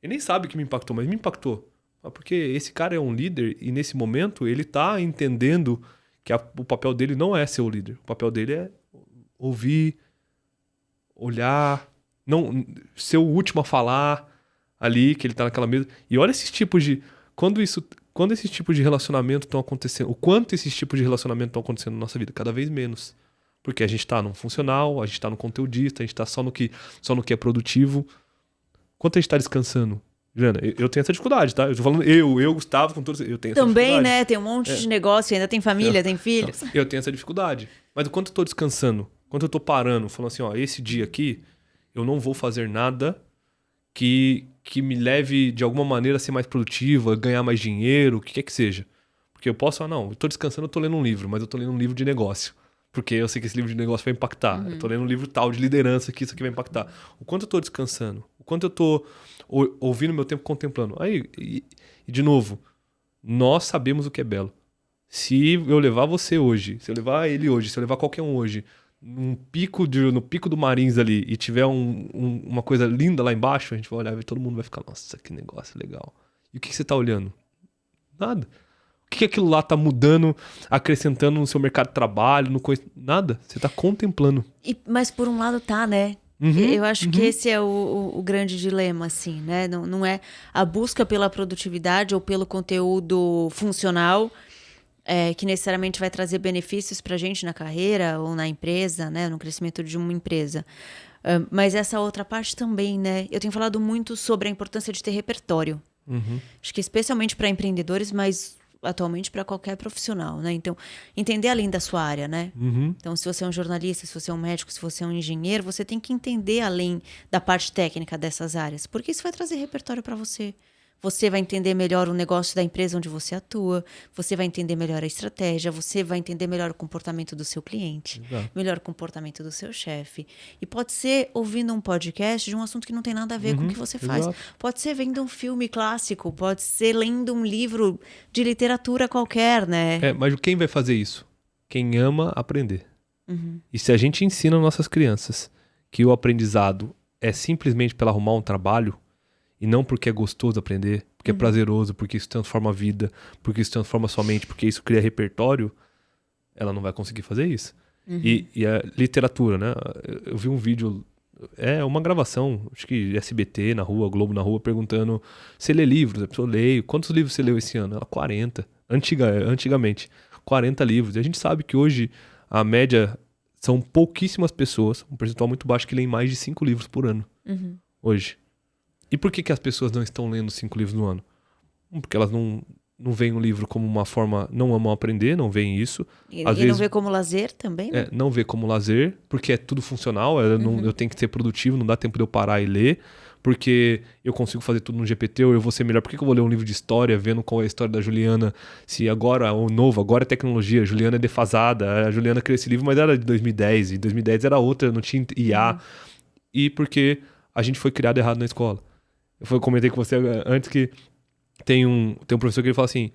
S2: Ele nem sabe que me impactou, mas me impactou. Porque esse cara é um líder e nesse momento ele tá entendendo que o papel dele não é ser o líder. O papel dele é ouvir, olhar, não ser o último a falar ali, que ele tá naquela mesa. E olha esses tipos de... Quando esses tipos de relacionamento estão acontecendo, o quanto esses tipos de relacionamento estão acontecendo na nossa vida? Cada vez menos. Porque a gente tá no funcional, a gente tá no conteudista, a gente tá só no que é produtivo. Quanto a gente tá descansando? Juliana, eu tenho essa dificuldade, tá? Eu tô falando Gustavo, com todos... Eu tenho essa
S1: também,
S2: dificuldade.
S1: Né? Tem um monte de negócio, ainda tem família, tem filhos.
S2: Eu tenho essa dificuldade. Mas o quanto eu tô descansando, quanto eu tô parando, falando assim, ó, esse dia aqui, eu não vou fazer nada que me leve, de alguma maneira, a ser mais produtiva, ganhar mais dinheiro, o que quer que seja. Porque eu posso, não, eu tô descansando, eu tô lendo um livro, mas eu tô lendo um livro de negócio. Porque eu sei que esse livro de negócio vai impactar. Eu tô lendo um livro tal de liderança que isso aqui vai impactar. O quanto eu tô descansando, o quanto eu tô ouvindo meu tempo contemplando. Aí, e de novo, nós sabemos o que é belo. Se eu levar você hoje, se eu levar ele hoje, se eu levar qualquer um hoje, no pico do Marins ali, e tiver uma coisa linda lá embaixo, a gente vai olhar e todo mundo vai ficar, nossa, que negócio legal. E o que você tá olhando? Nada. O que aquilo lá tá mudando, acrescentando no seu mercado de trabalho, nada. Você tá contemplando.
S1: Mas por um lado tá, né? Eu acho que esse é o grande dilema, assim, né? Não é a busca pela produtividade ou pelo conteúdo funcional que necessariamente vai trazer benefícios pra gente na carreira ou na empresa, né? No crescimento de uma empresa. Mas essa outra parte também, né? Eu tenho falado muito sobre a importância de ter repertório. Acho que especialmente para empreendedores, mas atualmente para qualquer profissional, né? Então, entender além da sua área, né? Então, se você é um jornalista, se você é um médico, se você é um engenheiro, você tem que entender além da parte técnica dessas áreas, porque isso vai trazer repertório para você. Você vai entender melhor o negócio da empresa onde você atua, você vai entender melhor a estratégia, você vai entender melhor o comportamento do seu cliente, melhor o comportamento do seu chefe. E pode ser ouvindo um podcast de um assunto que não tem nada a ver com o que você faz. Pode ser vendo um filme clássico, pode ser lendo um livro de literatura qualquer, né?
S2: Mas quem vai fazer isso? Quem ama aprender. E se a gente ensina nossas crianças que o aprendizado é simplesmente para arrumar um trabalho, e não porque é gostoso aprender, porque é prazeroso, porque isso transforma a vida, porque isso transforma a sua mente, porque isso cria repertório, ela não vai conseguir fazer isso. E a literatura, né? Eu vi um vídeo, uma gravação, acho que SBT na rua, Globo na rua, perguntando: você lê livros? A pessoa: leio. Quantos livros você leu esse ano? Ela: 40. Antigamente, 40 livros. E a gente sabe que hoje a média são pouquíssimas pessoas, um percentual muito baixo, que leem mais de 5 livros por ano. Hoje. E por que as pessoas não estão lendo 5 livros no ano? Porque elas não veem o livro como uma forma... Não amam aprender, não veem isso.
S1: Às vezes, não vê como lazer também, né?
S2: Não vê como lazer, porque é tudo funcional. Eu tenho que ser produtivo, não dá tempo de eu parar e ler. Porque eu consigo fazer tudo no GPT, ou eu vou ser melhor. Por que eu vou ler um livro de história, vendo qual é a história da Juliana? Se agora agora é tecnologia, a Juliana é defasada. A Juliana criou esse livro, mas era de 2010. E 2010 era outra, não tinha IA. E porque a gente foi criado errado na escola. Eu comentei com você antes que tem um professor que ele fala assim: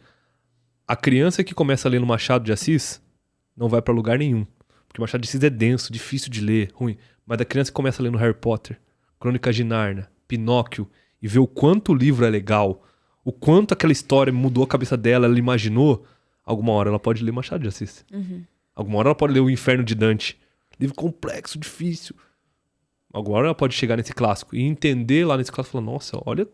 S2: a criança que começa lendo Machado de Assis não vai pra lugar nenhum. Porque Machado de Assis é denso, difícil de ler, ruim. Mas a criança que começa lendo Harry Potter, Crônicas de Nárnia, Pinóquio, e vê o quanto o livro é legal, o quanto aquela história mudou a cabeça dela, ela imaginou, alguma hora ela pode ler Machado de Assis. Alguma hora ela pode ler O Inferno de Dante. Livro complexo, difícil. Agora ela pode chegar nesse clássico e entender lá nesse clássico e falar: nossa, olha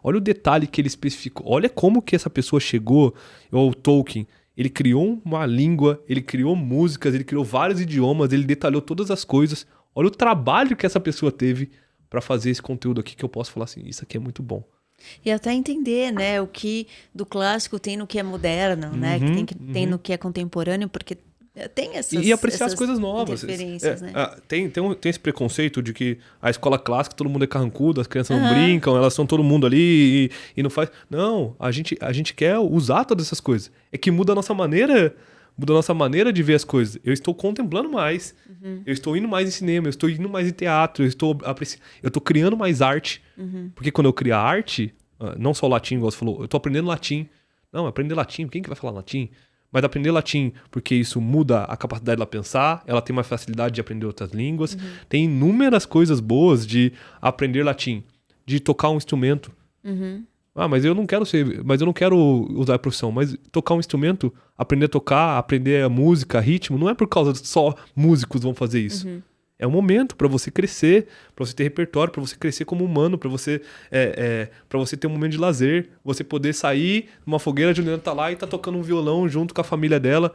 S2: o detalhe que ele especificou, olha como que essa pessoa chegou. O Tolkien, ele criou uma língua, ele criou músicas, ele criou vários idiomas, ele detalhou todas as coisas. Olha o trabalho que essa pessoa teve para fazer esse conteúdo aqui, que eu posso falar assim: isso aqui é muito bom.
S1: E até entender, né, o que do clássico tem no que é moderno, né, que tem no que é contemporâneo, porque tem essas
S2: e apreciar as coisas novas.
S1: Né?
S2: Tem esse preconceito de que a escola clássica todo mundo é carrancudo, as crianças não brincam, elas são todo mundo ali e não faz. Não, a gente quer usar todas essas coisas. É que muda a nossa maneira de ver as coisas. Eu estou contemplando mais, eu estou indo mais em cinema, eu estou indo mais em teatro, eu estou criando mais arte. Porque quando eu crio arte, não só o latim, igual você falou, eu estou aprendendo latim. Não, aprender latim, quem que vai falar latim? Mas aprender latim, porque isso muda a capacidade dela pensar, ela tem mais facilidade de aprender outras línguas. Tem inúmeras coisas boas de aprender latim, de tocar um instrumento. Mas eu não quero usar a profissão. Mas tocar um instrumento, aprender a tocar, aprender a música, ritmo, não é por causa de só músicos vão fazer isso. É um momento para você crescer, para você ter repertório, para você crescer como humano, para você ter um momento de lazer, você poder sair numa fogueira, a Juliana tá lá e tá tocando um violão junto com a família dela.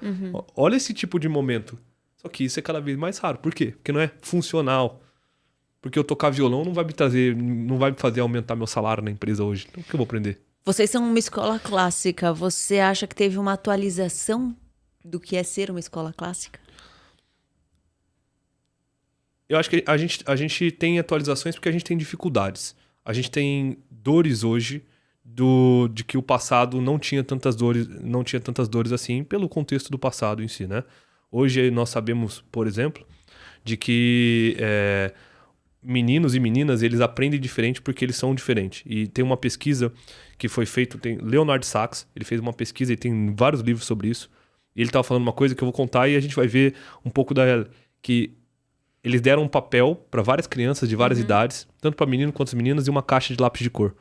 S2: Olha esse tipo de momento. Só que isso é cada vez mais raro. Por quê? Porque não é funcional. Porque eu tocar violão não vai me fazer aumentar meu salário na empresa hoje. Então o que eu vou aprender?
S1: Vocês são uma escola clássica. Você acha que teve uma atualização do que é ser uma escola clássica?
S2: Eu acho que a gente tem atualizações porque a gente tem dificuldades. A gente tem dores hoje de que o passado não tinha tantas dores assim, pelo contexto do passado em si, né? Hoje nós sabemos, por exemplo, de que meninos e meninas, eles aprendem diferente porque eles são diferentes. E tem uma pesquisa que foi feita, tem Leonard Sachs, ele fez uma pesquisa e tem vários livros sobre isso. E ele estava falando uma coisa que eu vou contar e a gente vai ver um pouco que eles deram um papel para várias crianças de várias idades, tanto para menino quanto as meninas, e uma caixa de lápis de cor.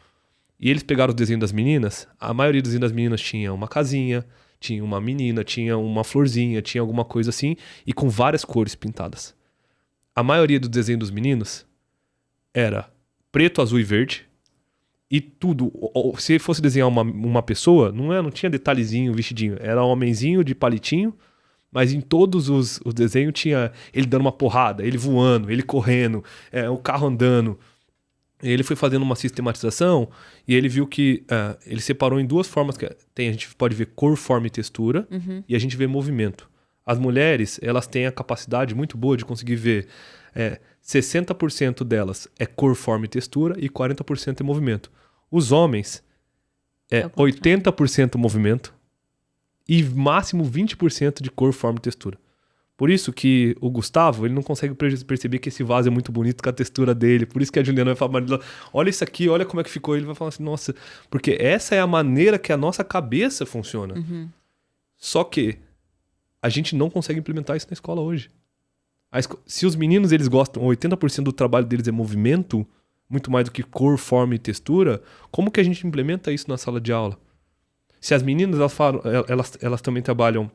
S2: E eles pegaram os desenhos das meninas, a maioria dos desenhos das meninas tinha uma casinha, tinha uma menina, tinha uma florzinha, tinha alguma coisa assim, e com várias cores pintadas. A maioria do desenho dos meninos era preto, azul e verde. E tudo, se fosse desenhar uma pessoa, não tinha detalhezinho, vestidinho. Era um homenzinho de palitinho, mas em todos os desenhos tinha ele dando uma porrada, ele voando, ele correndo, o carro andando. Ele foi fazendo uma sistematização e ele viu que ele separou em duas formas. A gente pode ver cor, forma e textura, e a gente vê movimento. As mulheres, elas têm a capacidade muito boa de conseguir ver 60% delas é cor, forma e textura e 40% é movimento. Os homens 80% movimento e máximo 20% de cor, forma e textura. Por isso que o Gustavo, ele não consegue perceber que esse vaso é muito bonito com a textura dele. Por isso que a Juliana vai falar, Marila, olha isso aqui, olha como é que ficou. Ele vai falar assim, nossa, porque essa é a maneira que a nossa cabeça funciona. Só que a gente não consegue implementar isso na escola hoje. Se os meninos, eles gostam, 80% do trabalho deles é movimento, muito mais do que cor, forma e textura, como que a gente implementa isso na sala de aula? Se as meninas, elas também trabalham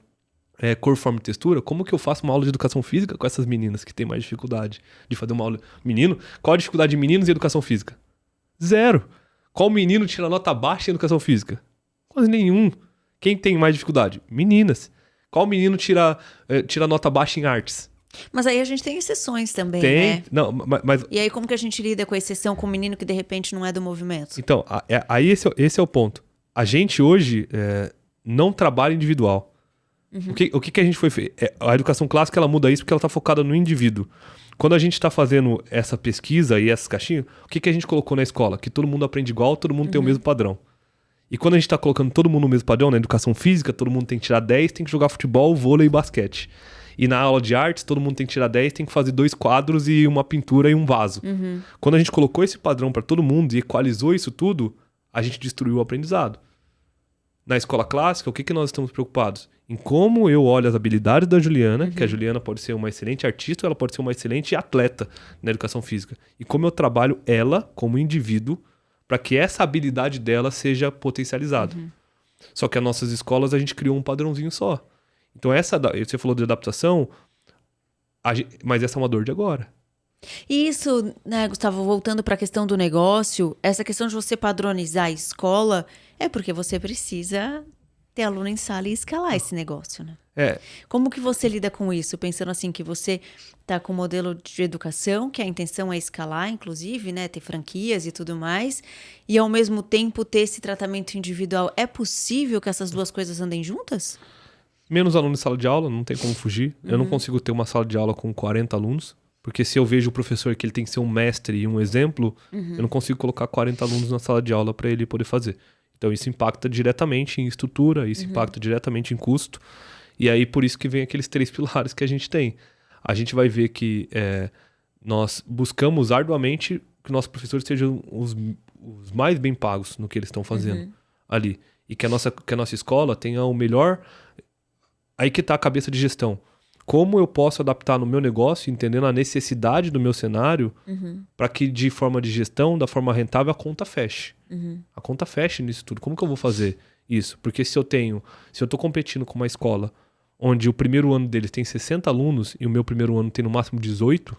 S2: cor, forma e textura, como que eu faço uma aula de educação física com essas meninas que têm mais dificuldade de fazer uma aula? Menino, qual a dificuldade de meninos em educação física? Zero. Qual menino tira nota baixa em educação física? Quase nenhum. Quem tem mais dificuldade? Meninas. Qual menino tira nota baixa em artes?
S1: Mas aí a gente tem exceções também,
S2: tem,
S1: né?
S2: Não, mas...
S1: E aí como que a gente lida com a exceção com um menino que de repente não é do movimento?
S2: Então, aí esse é o ponto. A gente hoje não trabalha individual. O que a gente foi feito? A educação clássica, ela muda isso porque ela está focada no indivíduo. Quando a gente está fazendo essa pesquisa e essas caixinhas, o que a gente colocou na escola? Que todo mundo aprende igual, todo mundo tem o mesmo padrão. E quando a gente está colocando todo mundo no mesmo padrão, na educação física, todo mundo tem que tirar 10, tem que jogar futebol, vôlei e basquete. E na aula de artes, todo mundo tem que tirar 10, tem que fazer 2 quadros e uma pintura e um vaso. Quando a gente colocou esse padrão para todo mundo e equalizou isso tudo, a gente destruiu o aprendizado. Na escola clássica, o que nós estamos preocupados? Em como eu olho as habilidades da Juliana, que a Juliana pode ser uma excelente artista, ela pode ser uma excelente atleta na educação física. E como eu trabalho ela como indivíduo para que essa habilidade dela seja potencializada. Só que as nossas escolas, a gente criou um padrãozinho só. Então você falou de adaptação, mas essa é uma dor de agora.
S1: E isso, né, Gustavo, voltando para a questão do negócio, essa questão de você padronizar a escola é porque você precisa ter aluno em sala e escalar esse negócio, né? Como que você lida com isso? Pensando assim que você tá com um modelo de educação, que a intenção é escalar, inclusive, né? Ter franquias e tudo mais, e ao mesmo tempo ter esse tratamento individual. É possível que essas duas coisas andem juntas?
S2: Menos alunos em sala de aula, não tem como fugir. Eu não consigo ter uma sala de aula com 40 alunos, porque se eu vejo o professor que ele tem que ser um mestre e um exemplo, eu não consigo colocar 40 alunos na sala de aula para ele poder fazer. Então isso impacta diretamente em estrutura, isso impacta diretamente em custo. E aí por isso que vem aqueles 3 pilares que a gente tem. A gente vai ver que nós buscamos arduamente que nossos professores sejam os mais bem pagos no que eles estão fazendo ali. E que a nossa escola tenha o melhor... Aí que está a cabeça de gestão. Como eu posso adaptar no meu negócio, entendendo a necessidade do meu cenário, para que de forma de gestão, da forma rentável, a conta feche. A conta feche nisso tudo. Como que eu vou fazer isso? Porque se eu estou competindo com uma escola onde o primeiro ano deles tem 60 alunos e o meu primeiro ano tem no máximo 18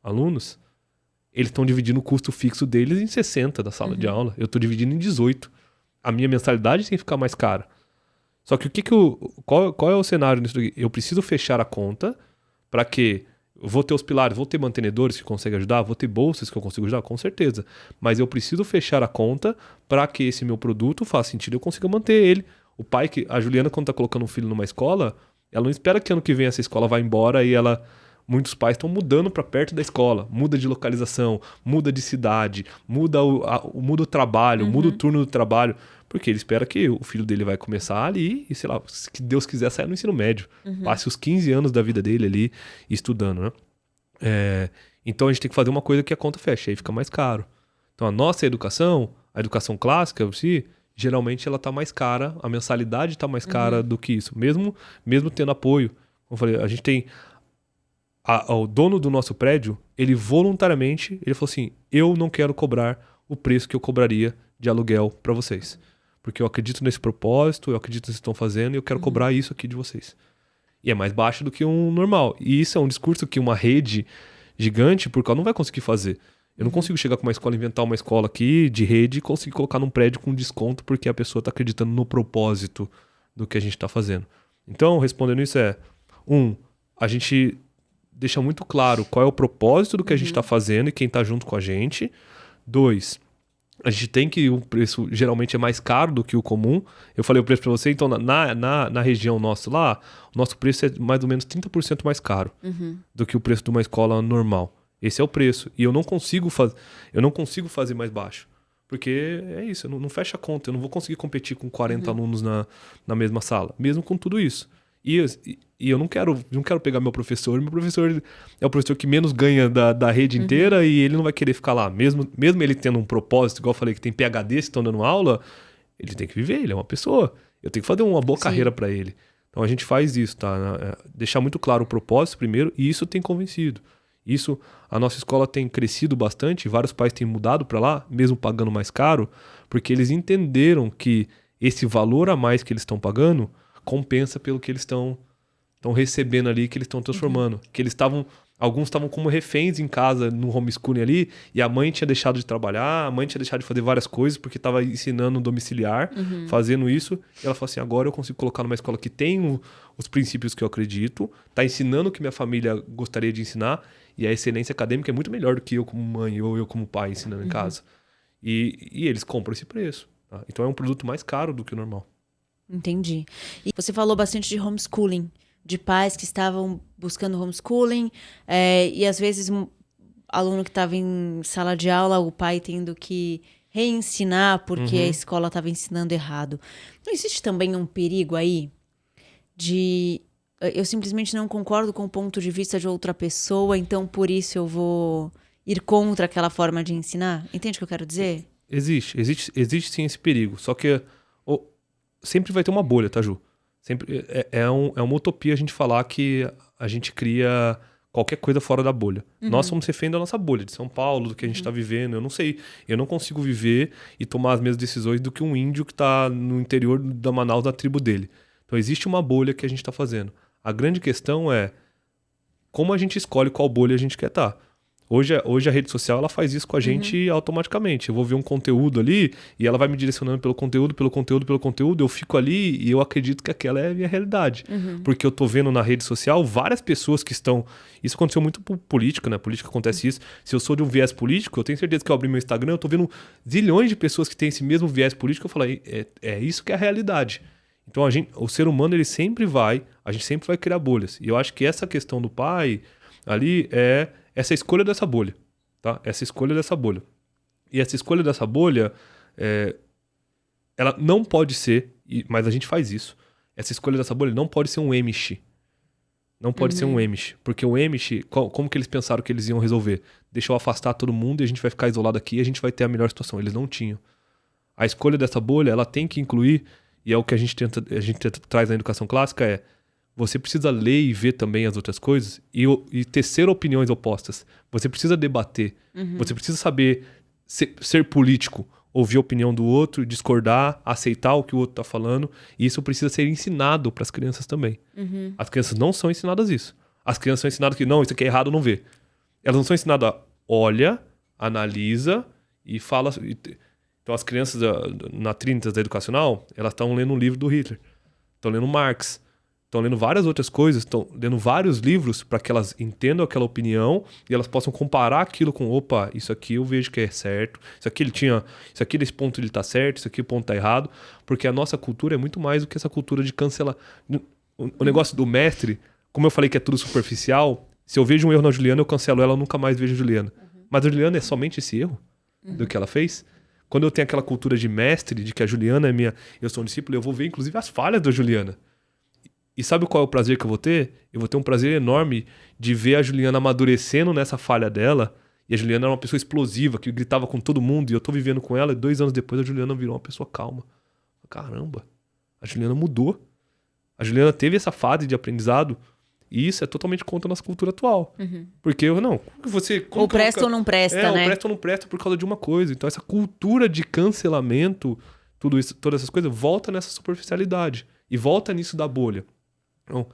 S2: alunos, eles estão dividindo o custo fixo deles em 60 da sala de aula. Eu estou dividindo em 18. A minha mensalidade tem que ficar mais cara. Só que qual é o cenário nisso daqui? Eu preciso fechar a conta para que eu vou ter os pilares, vou ter mantenedores que conseguem ajudar, vou ter bolsas que eu consigo ajudar, com certeza. Mas eu preciso fechar a conta para que esse meu produto faça sentido e eu consiga manter ele. A Juliana, quando está colocando um filho numa escola, ela não espera que ano que vem essa escola vá embora e muitos pais estão mudando para perto da escola, muda de localização, muda de cidade, muda o trabalho, muda o turno do trabalho, porque ele espera que o filho dele vai começar ali e, sei lá, se Deus quiser, sair no ensino médio. Passe os 15 anos da vida dele ali estudando, né? Então a gente tem que fazer uma coisa que a conta fecha, aí fica mais caro. Então a nossa educação, a educação clássica, geralmente ela está mais cara, a mensalidade está mais cara do que isso, mesmo tendo apoio. Como eu falei, a gente tem o dono do nosso prédio, ele voluntariamente, ele falou assim, eu não quero cobrar o preço que eu cobraria de aluguel para vocês, porque eu acredito nesse propósito, eu acredito no que vocês estão fazendo e eu quero cobrar isso aqui de vocês. E é mais baixo do que um normal. E isso é um discurso que uma rede gigante, porque ela não vai conseguir fazer. Eu não consigo chegar com uma escola, inventar uma escola aqui de rede e conseguir colocar num prédio com desconto porque a pessoa está acreditando no propósito do que a gente está fazendo. Então, respondendo isso a gente deixa muito claro qual é o propósito do que a gente está fazendo e quem está junto com a gente. 2, a gente tem que o preço geralmente é mais caro do que o comum. Eu falei o preço para você, então na região nossa lá, o nosso preço é mais ou menos 30% mais caro do que o preço de uma escola normal. Esse é o preço. E eu não consigo fazer mais baixo. Porque é isso, não fecha a conta. Eu não vou conseguir competir com 40 alunos na mesma sala, mesmo com tudo isso. E eu não quero pegar meu professor é o professor que menos ganha da rede inteira e ele não vai querer ficar lá. Mesmo ele tendo um propósito, igual eu falei, que tem PhDs que estão dando aula, ele tem que viver, ele é uma pessoa. Eu tenho que fazer uma boa carreira para ele. Então a gente faz isso, tá? Deixar muito claro o propósito primeiro, e isso tem convencido. Isso, a nossa escola tem crescido bastante, vários pais têm mudado para lá, mesmo pagando mais caro, porque eles entenderam que esse valor a mais que eles estão pagando compensa pelo que eles estão recebendo ali, que eles estão transformando. Que alguns estavam como reféns em casa, no homeschooling ali, e a mãe tinha deixado de trabalhar, a mãe tinha deixado de fazer várias coisas, porque estava ensinando domiciliar, fazendo isso, e ela falou assim, agora eu consigo colocar numa escola que tem os princípios que eu acredito, está ensinando o que minha família gostaria de ensinar, e a excelência acadêmica é muito melhor do que eu como mãe ou eu como pai ensinando em casa. E eles compram esse preço. Tá? Então é um produto mais caro do que o normal.
S1: Entendi. E você falou bastante de homeschooling, de pais que estavam buscando homeschooling, e às vezes um aluno que estava em sala de aula, o pai tendo que reensinar porque a escola estava ensinando errado. Não existe também um perigo aí de... Eu simplesmente não concordo com o ponto de vista de outra pessoa, então por isso eu vou ir contra aquela forma de ensinar? Entende o que eu quero dizer?
S2: Existe sim esse perigo, só que sempre vai ter uma bolha, tá, Ju? Sempre, é uma utopia a gente falar que a gente cria qualquer coisa fora da bolha. Nós somos refém da nossa bolha, de São Paulo, do que a gente está vivendo. Eu não sei, eu não consigo viver e tomar as mesmas decisões do que um índio que está no interior da Manaus, da tribo dele. Então existe uma bolha que a gente está fazendo. A grande questão é como a gente escolhe qual bolha a gente quer estar. Hoje a rede social ela faz isso com a gente automaticamente. Eu vou ver um conteúdo ali e ela vai me direcionando pelo conteúdo. Eu fico ali e eu acredito que aquela é a minha realidade. Porque eu tô vendo na rede social várias pessoas que estão... Isso aconteceu muito por política, né? Política acontece isso. Se eu sou de um viés político, eu tenho certeza que eu abri meu Instagram, eu tô vendo zilhões de pessoas que têm esse mesmo viés político. Eu falei, é isso que é a realidade. Então o ser humano, a gente sempre vai criar bolhas. E eu acho que essa questão do pai ali é essa escolha dessa bolha, tá? Essa escolha dessa bolha. E essa escolha dessa bolha, ela não pode ser, mas a gente faz isso, essa escolha dessa bolha não pode ser um Amish. Não pode ser um Amish. Porque o Amish, como que eles pensaram que eles iam resolver? Deixa eu afastar todo mundo e a gente vai ficar isolado aqui e a gente vai ter a melhor situação. Eles não tinham. A escolha dessa bolha, ela tem que incluir, e é o que a gente traz na educação clássica, você precisa ler e ver também as outras coisas e tecer opiniões opostas. Você precisa debater. Você precisa saber ser político, ouvir a opinião do outro, discordar, aceitar o que o outro está falando. E isso precisa ser ensinado para as crianças também. As crianças não são ensinadas isso. As crianças são ensinadas que não, isso aqui é errado, não vê. Elas não são ensinadas a olha, analisa e fala... Então as crianças na Trinitas Educacional, elas estão lendo um livro do Hitler. Estão lendo Marx. Estão lendo várias outras coisas, estão lendo vários livros para que elas entendam aquela opinião e elas possam comparar aquilo com, opa, isso aqui eu vejo que é certo, isso aqui desse ponto ele tá certo, isso aqui o ponto tá errado, porque a nossa cultura é muito mais do que essa cultura de cancelar. O negócio do mestre, como eu falei que é tudo superficial, Se eu vejo um erro na Juliana, eu cancelo ela, eu nunca mais vejo a Juliana. Mas a Juliana é somente esse erro do que ela fez? Quando eu tenho aquela cultura de mestre, de que a Juliana é minha... Eu sou um discípulo, eu vou ver, inclusive, as falhas da Juliana. E sabe qual é o prazer que eu vou ter? Eu vou ter um prazer enorme de ver a Juliana amadurecendo nessa falha dela. E a Juliana era uma pessoa explosiva, que gritava com todo mundo. E eu tô vivendo com ela, e 2 anos depois a Juliana virou uma pessoa calma. Caramba, a Juliana mudou. A Juliana teve essa fase de aprendizado. E isso é totalmente contra a nossa cultura atual. Porque eu não...
S1: Ou presta ou não presta, né?
S2: Ou presta ou não presta por causa de uma coisa. Então essa cultura de cancelamento, tudo isso, todas essas coisas, volta nessa superficialidade. E volta nisso da bolha. Então,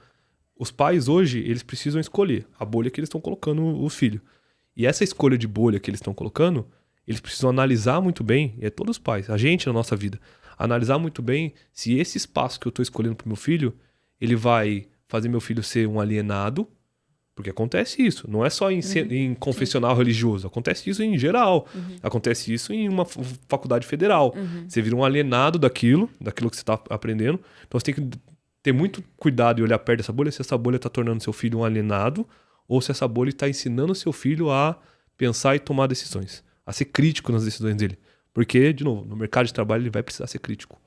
S2: os pais hoje, eles precisam escolher a bolha que eles estão colocando o filho. E essa escolha de bolha que eles estão colocando, eles precisam analisar muito bem, e é todos os pais, a gente na nossa vida, analisar muito bem se esse espaço que eu estou escolhendo para o meu filho, ele vai fazer meu filho ser um alienado, porque acontece isso, não é só em confessional religioso, acontece isso em geral, acontece isso em uma faculdade federal. Você vira um alienado daquilo que você está aprendendo, então você tem que ter muito cuidado e olhar perto dessa bolha, se essa bolha está tornando seu filho um alienado ou se essa bolha está ensinando seu filho a pensar e tomar decisões, a ser crítico nas decisões dele. Porque, de novo, no mercado de trabalho ele vai precisar ser crítico.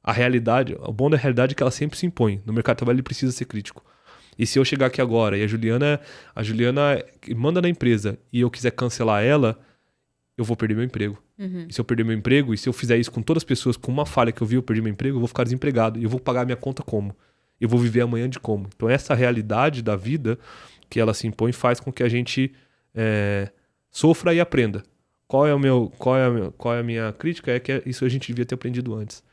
S2: A realidade, o bom da realidade é que ela sempre se impõe. No mercado de trabalho ele precisa ser crítico. E se eu chegar aqui agora e a Juliana manda na empresa e eu quiser cancelar ela, eu vou perder meu emprego. E se eu perder meu emprego, e se eu fizer isso com todas as pessoas, com uma falha que eu vi, eu perdi meu emprego, eu vou ficar desempregado. E eu vou pagar a minha conta como? Eu vou viver amanhã de como? Então essa realidade da vida que ela se impõe faz com que a gente sofra e aprenda. Qual é a minha crítica? É que isso a gente devia ter aprendido antes.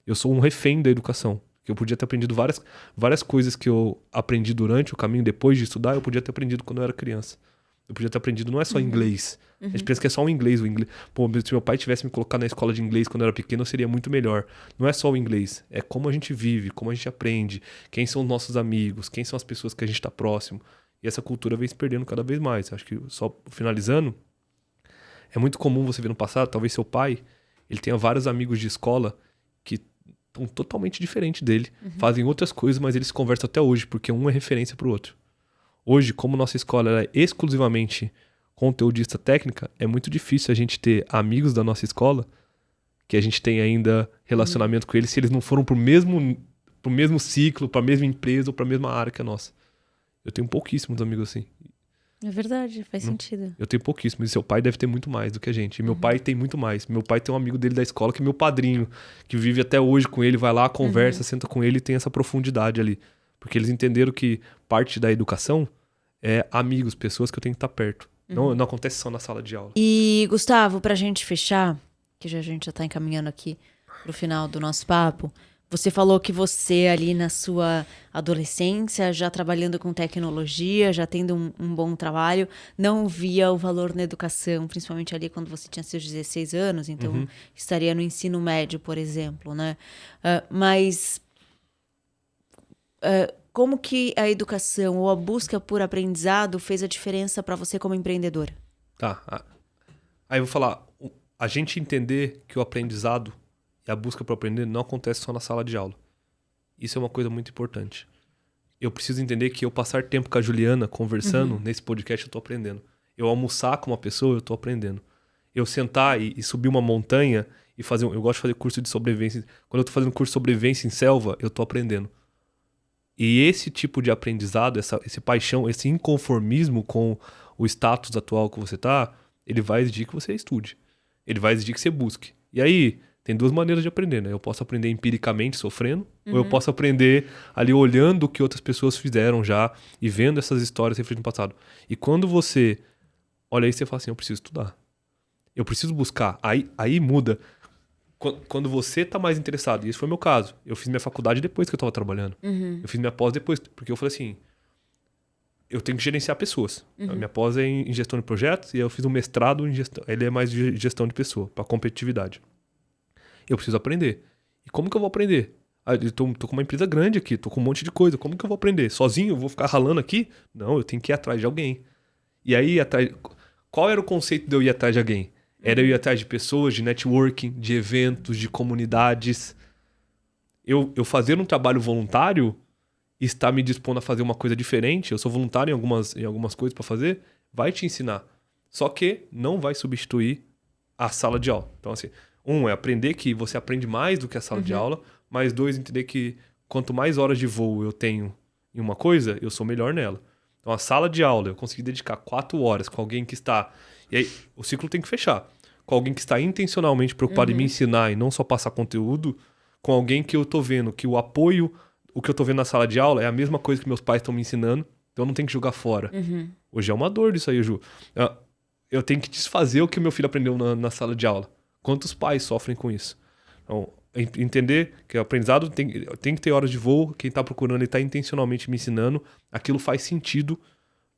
S2: Eu sou um refém da educação. Que eu podia ter aprendido várias coisas que eu aprendi durante o caminho, depois de estudar, eu podia ter aprendido quando eu era criança. Eu podia ter aprendido, não é só inglês. A gente pensa que é só o inglês. Pô, se meu pai tivesse me colocado na escola de inglês quando eu era pequeno, eu seria muito melhor. Não é só o inglês. É como a gente vive, como a gente aprende, quem são os nossos amigos, quem são as pessoas que a gente está próximo. E essa cultura vem se perdendo cada vez mais. Acho que, só finalizando, é muito comum você ver no passado, talvez seu pai, ele tenha vários amigos de escola que estão totalmente diferentes dele, fazem outras coisas, mas eles conversam até hoje, porque um é referência para o outro. Hoje, como nossa escola é exclusivamente conteudista técnica, é muito difícil a gente ter amigos da nossa escola que a gente tem ainda relacionamento com eles se eles não foram pro mesmo ciclo, para a mesma empresa ou para a mesma área que a nossa. Eu tenho pouquíssimos amigos assim.
S1: É verdade, faz sentido.
S2: Eu tenho pouquíssimos. E seu pai deve ter muito mais do que a gente. E meu pai tem muito mais. Meu pai tem um amigo dele da escola que é meu padrinho, que vive até hoje com ele, vai lá, conversa, senta com ele e tem essa profundidade ali. Porque eles entenderam que parte da educação é amigos, pessoas que eu tenho que estar perto. Não acontece só na sala de aula.
S1: E, Gustavo, pra gente fechar, que a gente já tá encaminhando aqui pro final do nosso papo, você falou que você ali na sua adolescência, já trabalhando com tecnologia, já tendo um bom trabalho, não via o valor na educação, principalmente ali quando você tinha seus 16 anos, então estaria no ensino médio, por exemplo, né? Mas como que a educação ou a busca por aprendizado fez a diferença para você como empreendedora?
S2: Tá. Aí eu vou falar, a gente entender que o aprendizado e a busca para aprender não acontece só na sala de aula. Isso é uma coisa muito importante. Eu preciso entender que eu passar tempo com a Juliana conversando, nesse podcast eu tô aprendendo. Eu almoçar com uma pessoa, eu tô aprendendo. Eu sentar e subir uma montanha e fazer... Eu gosto de fazer curso de sobrevivência. Quando eu tô fazendo curso de sobrevivência em selva, eu tô aprendendo. E esse tipo de aprendizado, esse paixão, esse inconformismo com o status atual que você tá, ele vai exigir que você estude. Ele vai exigir que você busque. E aí... Tem 2 maneiras de aprender, né? Eu posso aprender empiricamente, sofrendo, ou eu posso aprender ali olhando o que outras pessoas fizeram já e vendo essas histórias refletindo no passado. E quando você olha aí, você fala assim, eu preciso estudar. Eu preciso buscar. Aí muda. Quando você tá mais interessado, e esse foi o meu caso, eu fiz minha faculdade depois que eu tava trabalhando. Eu fiz minha pós depois, porque eu falei assim, eu tenho que gerenciar pessoas. A minha pós é em gestão de projetos e eu fiz um mestrado em gestão. Ele é mais de gestão de pessoa, para competitividade. Eu preciso aprender. E como que eu vou aprender? Eu tô com uma empresa grande aqui, tô com um monte de coisa. Como que eu vou aprender? Sozinho? Eu vou ficar ralando aqui? Não, eu tenho que ir atrás de alguém. E aí, qual era o conceito de eu ir atrás de alguém? Era eu ir atrás de pessoas, de networking, de eventos, de comunidades. Eu fazer um trabalho voluntário, está me dispondo a fazer uma coisa diferente, eu sou voluntário em algumas coisas para fazer, vai te ensinar. Só que não vai substituir a sala de aula. Então, assim, é aprender que você aprende mais do que a sala de aula, mas 2, entender que quanto mais horas de voo eu tenho em uma coisa, eu sou melhor nela. Então, a sala de aula, eu consegui dedicar 4 horas com alguém que está... E aí, o ciclo tem que fechar. Com alguém que está intencionalmente preocupado em me ensinar e não só passar conteúdo, com alguém que eu tô vendo que o apoio, o que eu tô vendo na sala de aula é a mesma coisa que meus pais estão me ensinando, então eu não tenho que jogar fora. Hoje é uma dor isso aí, Ju. Eu tenho que desfazer o que meu filho aprendeu na sala de aula. Quantos pais sofrem com isso? Então, entender que o aprendizado tem que ter horas de voo, quem está procurando, ele está intencionalmente me ensinando, aquilo faz sentido,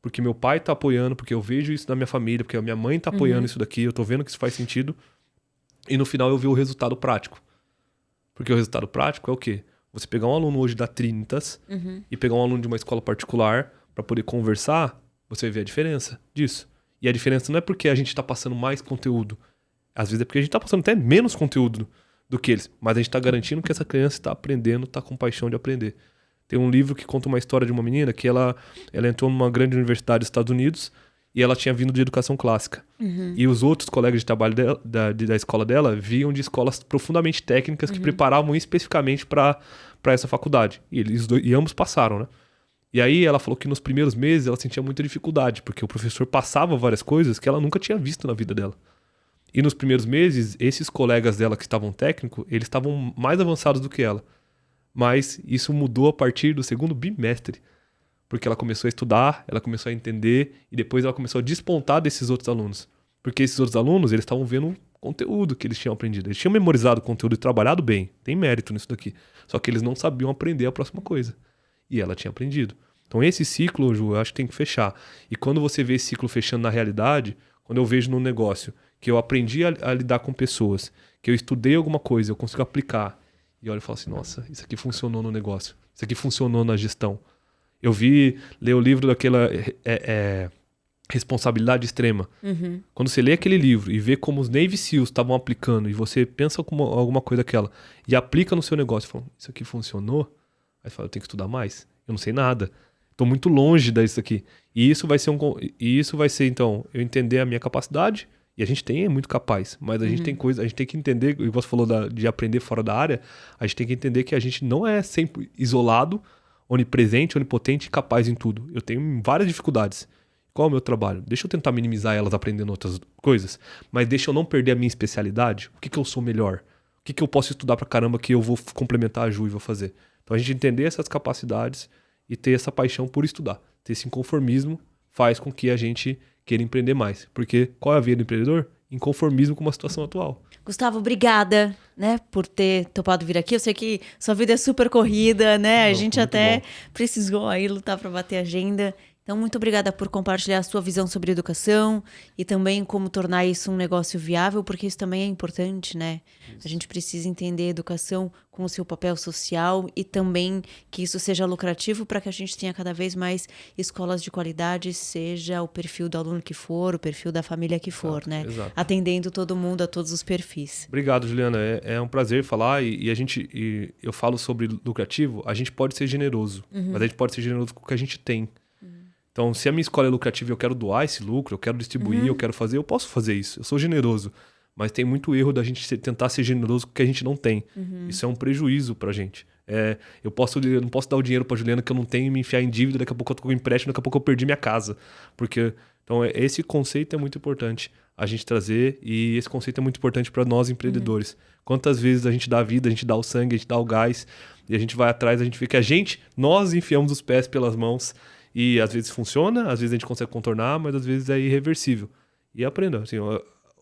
S2: porque meu pai está apoiando, porque eu vejo isso na minha família, porque a minha mãe está apoiando isso daqui, eu estou vendo que isso faz sentido, e no final eu ver o resultado prático. Porque o resultado prático é o quê? Você pegar um aluno hoje da Trinitas e pegar um aluno de uma escola particular para poder conversar, você vai ver a diferença disso. E a diferença não é porque a gente está passando mais conteúdo. Às vezes é porque a gente está passando até menos conteúdo do que eles. Mas a gente está garantindo que essa criança está aprendendo, está com paixão de aprender. Tem um livro que conta uma história de uma menina que ela entrou numa grande universidade dos Estados Unidos e ela tinha vindo de educação clássica. E os outros colegas de trabalho da escola dela vinham de escolas profundamente técnicas que preparavam especificamente para essa faculdade. E ambos passaram, né? E aí ela falou que nos primeiros meses ela sentia muita dificuldade, porque o professor passava várias coisas que ela nunca tinha visto na vida dela. E nos primeiros meses, esses colegas dela que estavam técnicos, eles estavam mais avançados do que ela. Mas isso mudou a partir do segundo bimestre. Porque ela começou a estudar, ela começou a entender e depois ela começou a despontar desses outros alunos. Porque esses outros alunos, eles estavam vendo o conteúdo que eles tinham aprendido. Eles tinham memorizado o conteúdo e trabalhado bem. Tem mérito nisso daqui. Só que eles não sabiam aprender a próxima coisa. E ela tinha aprendido. Então esse ciclo, Ju, eu acho que tem que fechar. E quando você vê esse ciclo fechando na realidade, quando eu vejo no negócio que eu aprendi a lidar com pessoas, que eu estudei alguma coisa, eu consigo aplicar, e olho e falo assim, nossa, isso aqui funcionou no negócio, isso aqui funcionou na gestão. Eu ler o livro daquela Responsabilidade Extrema. Quando você lê aquele livro e vê como os Navy SEALs estavam aplicando, e você pensa como alguma coisa daquela, e aplica no seu negócio, fala, isso aqui funcionou? Aí você fala, eu tenho que estudar mais, eu não sei nada. Estou muito longe disso aqui. E isso vai ser, então, eu entender a minha capacidade, e a gente é muito capaz, mas a gente tem coisa, a gente tem que entender, igual você falou de aprender fora da área, a gente tem que entender que a gente não é sempre isolado, onipresente, onipotente e capaz em tudo. Eu tenho várias dificuldades. Qual é o meu trabalho? Deixa eu tentar minimizar elas aprendendo outras coisas, mas deixa eu não perder a minha especialidade. O que eu sou melhor? O que eu posso estudar pra caramba que eu vou complementar a Ju e vou fazer? Então a gente entender essas capacidades e ter essa paixão por estudar. Ter esse inconformismo faz com que a gente queira empreender mais. Porque qual é a via do empreendedor? Inconformismo com uma situação atual.
S1: Gustavo, obrigada, né, por ter topado vir aqui. Eu sei que sua vida é super corrida, né? A gente até precisou aí lutar para bater a agenda. Então, muito obrigada por compartilhar a sua visão sobre educação e também como tornar isso um negócio viável, porque isso também é importante, né? Isso. A gente precisa entender a educação com o seu papel social e também que isso seja lucrativo para que a gente tenha cada vez mais escolas de qualidade, seja o perfil do aluno que for, o perfil da família que for, né?
S2: Exato.
S1: Atendendo todo mundo a todos os perfis.
S2: Obrigado, Juliana. É um prazer falar e eu falo sobre lucrativo, a gente pode ser generoso, mas a gente pode ser generoso com o que a gente tem. Então, se a minha escola é lucrativa e eu quero doar esse lucro, eu quero distribuir, eu quero fazer, eu posso fazer isso. Eu sou generoso. Mas tem muito erro da gente tentar ser generoso com o que a gente não tem. Isso é um prejuízo pra gente. Eu não posso dar o dinheiro pra Juliana que eu não tenho e me enfiar em dívida, daqui a pouco eu tô com empréstimo, daqui a pouco eu perdi minha casa. Então, esse conceito é muito importante a gente trazer e esse conceito é muito importante para nós empreendedores. Quantas vezes a gente dá a vida, a gente dá o sangue, a gente dá o gás e a gente vai atrás, a gente vê que nós enfiamos os pés pelas mãos. E às vezes funciona, às vezes a gente consegue contornar, mas às vezes é irreversível. E aprenda. Assim,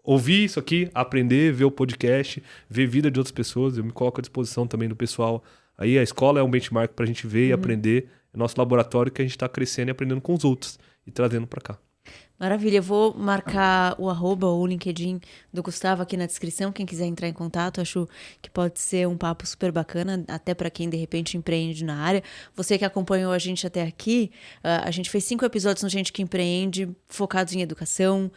S2: ouvir isso aqui, aprender, ver o podcast, ver vida de outras pessoas. Eu me coloco à disposição também do pessoal. Aí a escola é um benchmark para a gente ver e aprender. É nosso laboratório que a gente está crescendo e aprendendo com os outros e trazendo para cá.
S1: Maravilha, eu vou marcar o arroba ou o LinkedIn do Gustavo aqui na descrição, quem quiser entrar em contato, acho que pode ser um papo super bacana, até para quem de repente empreende na área. Você que acompanhou a gente até aqui, a gente fez 5 episódios no Gente que Empreende, focados em educação,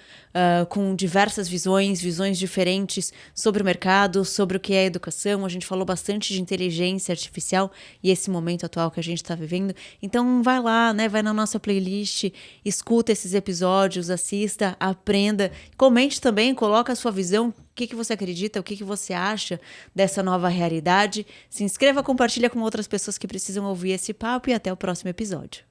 S1: com diversas visões diferentes sobre o mercado, sobre o que é educação. A gente falou bastante de inteligência artificial e esse momento atual que a gente está vivendo. Então vai lá, né? Vai na nossa playlist, escuta esses episódios, assista, aprenda, comente também, coloca a sua visão, o que você acredita, o que você acha dessa nova realidade. Se inscreva, compartilha com outras pessoas que precisam ouvir esse papo e até o próximo episódio.